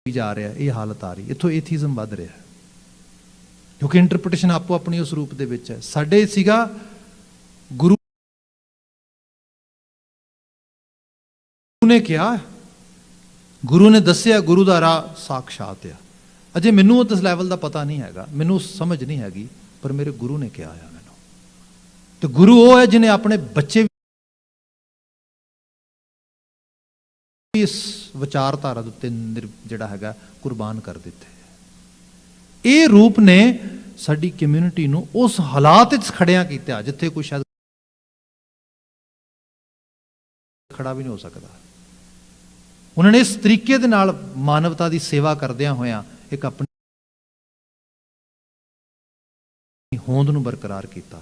जा रहा है, ये हालत आ रही, इत्थों एथीज़म वध रहा है, क्योंकि इंटरप्रटेशन आपो अपनी उस रूप दे विच है। साडे सीगा गुरु ने कहा, गुरु ने दसिया, गुरु का राह साक्षात आ। अजे मैनू उस लैवल का पता नहीं हैगा, मैनू समझ नहीं हैगी, पर मेरे गुरु ने कहा है मैनू। तो गुरु वो है जिन्हें अपने बच्चे इस विचारधारा के उत्ते जिहड़ा हैगा कुर्बान कर दिते। ये रूप ने साडी कम्यूनिटी नू उस हालात विच खड़िया कीता जिथे कोई शायद खड़ा भी नहीं हो सकता। उन्होंने इस तरीके दे नाल मानवता की सेवा करदियां होया एक अपनी होंद नूं बरकरार किया।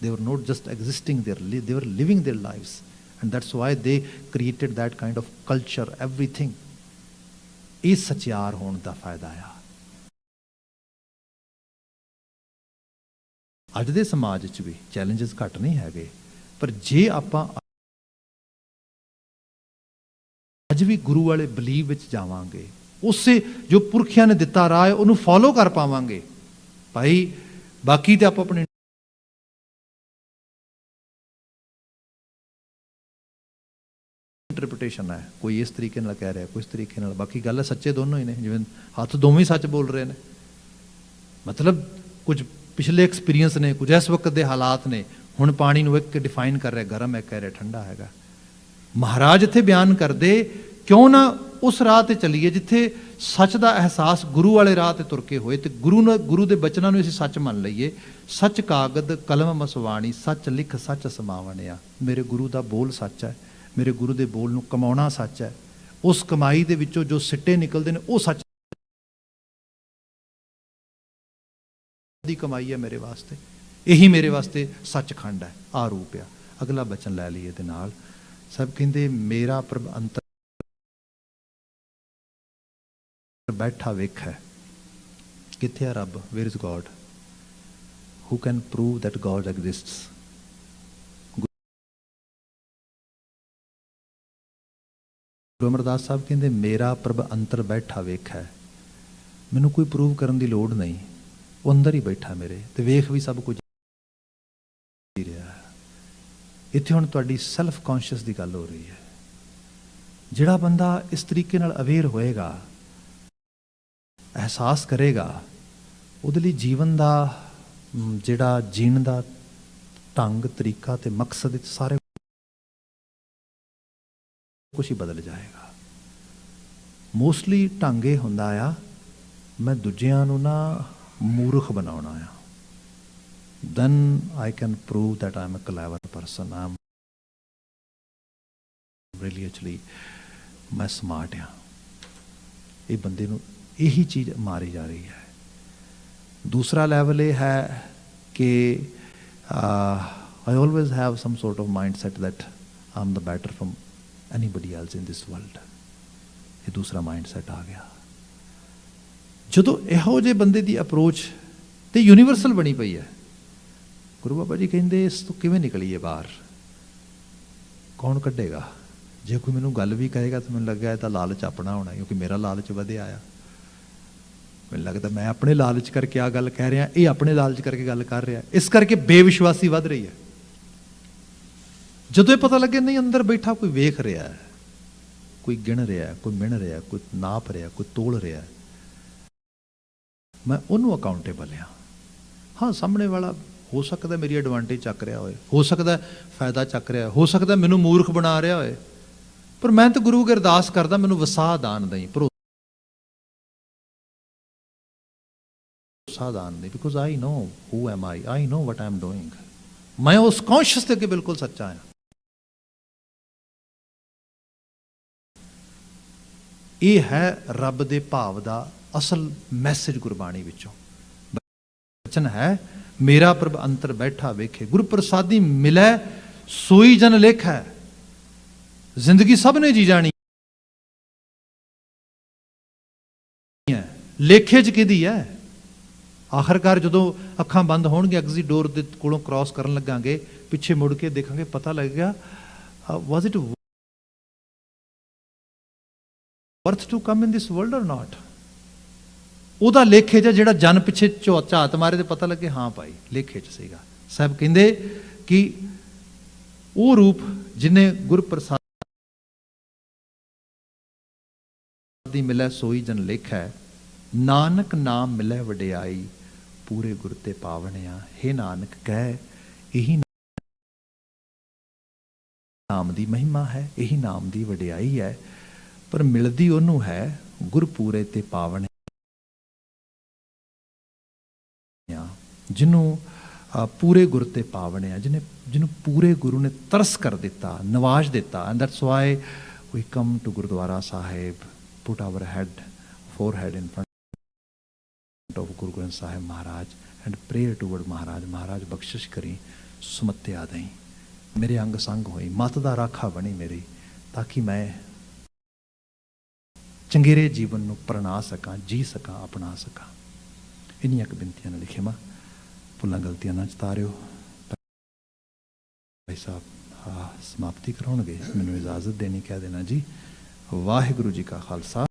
They were not just existing, they were living their lives, and that's why they created that kind of culture, everything. इस सचियार होने का फायदा आ। अज दे समाज च भी चैलेंजेस घट नहीं है, पर जे आपां अज भी गुरु वाले बलीव विच जावांगे, उससे जो पुरखियां ने दिता राह है उन्होंने फॉलो कर पावांगे भाई। बाकी तो आप अपने इंटरप्रटेशन है, कोई इस तरीके नाल कह रहा है, कोई इस तरीके नाल, बाकी गल सच्चे दोनों ही ने, जिवें हाथ दोवें सच बोल रहे हैं। मतलब कुछ पिछले एक्सपीरियंस ने, कुछ इस वक्त के हालात ने, हुण पानी नूं एक डिफाइन कर रहे, गर्म है कह रहे, ठंडा हैगा। महाराज इत्थे बयान करदे, क्यों ना उस राह ते चलीए जिथे सच का एहसास गुरु वाले राह ते तुर के होए, ते गुरु दे बचनां नूं असीं सच मन लईए। सच कागद कलम मसवाणी, सच लिख सच समावणिया। मेरे गुरु का बोल सच है, मेरे गुरु के बोल नूं कमाउणा सच है, उस कमाई दे विचों जो सिट्टे निकलते हैं वो सच दी कमाई है मेरे वास्ते, यही मेरे वास्ते सचखंड है, आ रूप आ। अगला बचन लै लीए ते नाल सब कहंदे, मेरा प्रभ अंतर बैठा वेख है। किथे है रब? Where is God? Who can prove that God exists? Guru Amardas साहब कहते, मेरा प्रभ अंतर बैठा वेख है। मैनू कोई प्रूव करने की लोड़ नहीं, वो अंदर ही बैठा मेरे, तो वेख भी सब कुछ रहा है। इत्थे हुण तुहाडी सैल्फ कॉन्शियस की गल हो रही है। जिहड़ा बंदा इस तरीके नाल अवेयर होएगा, एहसास करेगा, उहदे लई जीवन का जिहड़ा जीण का ढंग तरीका ते मकसद सारे कुछ ही बदल जाएगा। मोस्टली ढंग ये हुंदा आ, मैं दूजियां नूं ना मूर्ख बनाउणा आ, then I can prove that I am a clever person, I am really actually मैं स्मार्ट हाँ। ये बंदे नूं यही चीज़ मारी जा रही है। दूसरा लैवल ये है कि I always have some sort of mindset that I am the better from anybody else in this world। ये दूसरा माइंडसैट आ गया। जो इहो जे बंदे की अप्रोच तो यूनीवर्सल बनी पई है। गुरु बाबा जी कहते, इस तो किवें निकलीए बाहर, कौन कढ़ेगा? जे कोई मैनू गल भी कहेगा तो मैनूं लगा तो लालच अपना होना, क्योंकि मेरा लालच वधिया आया। मैनूं लगता मैं अपने लालच करके आ गल कह रहा, ये अपने लालच करके गल कर रहा, इस करके बेविश्वासी वध रही है। जो ये पता लगे नहीं अंदर बैठा कोई वेख रहा है, कोई गिण रहा है, कोई मिण रहा है, कोई नाप रहा, कोई तोल रहा है, मैं उन्होंने अकाउंटेबल हाँ। हाँ, सामने वाला हो सकता मेरी एडवांटेज चक रहा हो सकता फायदा चक रहा, हो सकता मैनू मूर्ख बना रहा होए, पर मैं तो गुरु अगे अरदास करदा, मैनू वसा दान दई, भरोसा भरोसा दान नहीं, because I know who am I know what I am doing. मैं उस कॉन्शियस के बिल्कुल सच्चा हाँ। ये है रब दे भाव दा असल मैसेज गुरबाणी विचों। वचन है मेरा प्रभ अंतर बैठा वेखे, गुरु प्रसादी मिलै सोई जन लेखा। जिंदगी सब ने जी जानी है, लेखे च किहदी है। आखिरकार जो अखां बंद होणगे एग्जिट डोर दे कोलों क्रॉस करन लगांगे, पिछे मुड़ के देखांगे, पता लगेगा was it worth to come in this world or not. ਉਹਦਾ ਲੇਖੇ 'ਚ ਜਿਹੜਾ ਜਨ ਪਿੱਛੇ ਝਾਤ ਮਾਰੇ ਤੇ ਪਤਾ ਲੱਗੇ ਹਾਂ ਭਾਈ ਲੇਖੇ 'ਚ ਸੀਗਾ। ਸਾਹਿਬ ਕਹਿੰਦੇ ਕਿ ਉਹ ਰੂਪ ਜਿਨੇ ਗੁਰ ਪ੍ਰਸਾਦ ਦੀ ਮਿਲੇ ਸੋਈ ਜਨ ਲੇਖੈ, ਨਾਨਕ ਨਾਮ ਮਿਲੇ ਵਡਿਆਈ, ਪੂਰੇ ਗੁਰ ਤੇ ਪਾਵਣਿਆ। हे ਨਾਨਕ ਕਹਿ ਇਹੀ ਨਾਮ ਦੀ ਮਹਿਮਾ ਹੈ, ਇਹੀ ਨਾਮ ਦੀ ਵਡਿਆਈ ਹੈ, ਪਰ ਮਿਲਦੀ ਉਹਨੂੰ ਹੈ ਗੁਰ ਪੂਰੇ ਤੇ ਪਾਵਣ, ਜਿਹਨੂੰ ਪੂਰੇ ਗੁਰ ਤੇ ਪਾਵਣੇ ਆ, ਜਿਹਨੂੰ ਪੂਰੇ ਗੁਰੂ ਨੇ ਤਰਸ ਕਰ ਦਿੱਤਾ, ਨਵਾਜ ਦਿੱਤਾ। And that's why we come to Gurdwara Sahib, put our forehead in front of Guru Granth Sahib Maharaj and pray toward Maharaj, Maharaj ਬਖਸ਼ਿਸ਼ ਕਰੀ, ਸੁਮੱਤਿਆ ਦਈ, ਮੇਰੇ ਅੰਗ ਸੰਗ ਹੋਈ, ਮਤ ਦਾ ਰਾਖਾ ਬਣੀ ਮੇਰੀ, ਤਾਂ ਕਿ ਮੈਂ ਚੰਗੇਰੇ ਜੀਵਨ ਨੂੰ ਪ੍ਰਣਾ ਸਕਾਂ, ਜੀ ਸਕਾਂ, ਅਪਣਾ ਸਕਾਂ। ਇੰਨੀਆਂ ਕੁ ਬੇਨਤੀਆਂ ਨਾਲ ਲਿਖੇ। ਭੁੱਲਾਂ ਗਲਤੀਆਂ ਨਾ ਚਤਾਰਿਓ। ਭਾਈ ਸਾਹਿਬ ਸਮਾਪਤੀ ਕਰਾਉਣਗੇ, ਮੈਨੂੰ ਇਜਾਜ਼ਤ ਦੇਣੀ, ਕਹਿ ਦੇਣਾ ਜੀ ਵਾਹਿਗੁਰੂ ਜੀ ਕਾ ਖਾਲਸਾ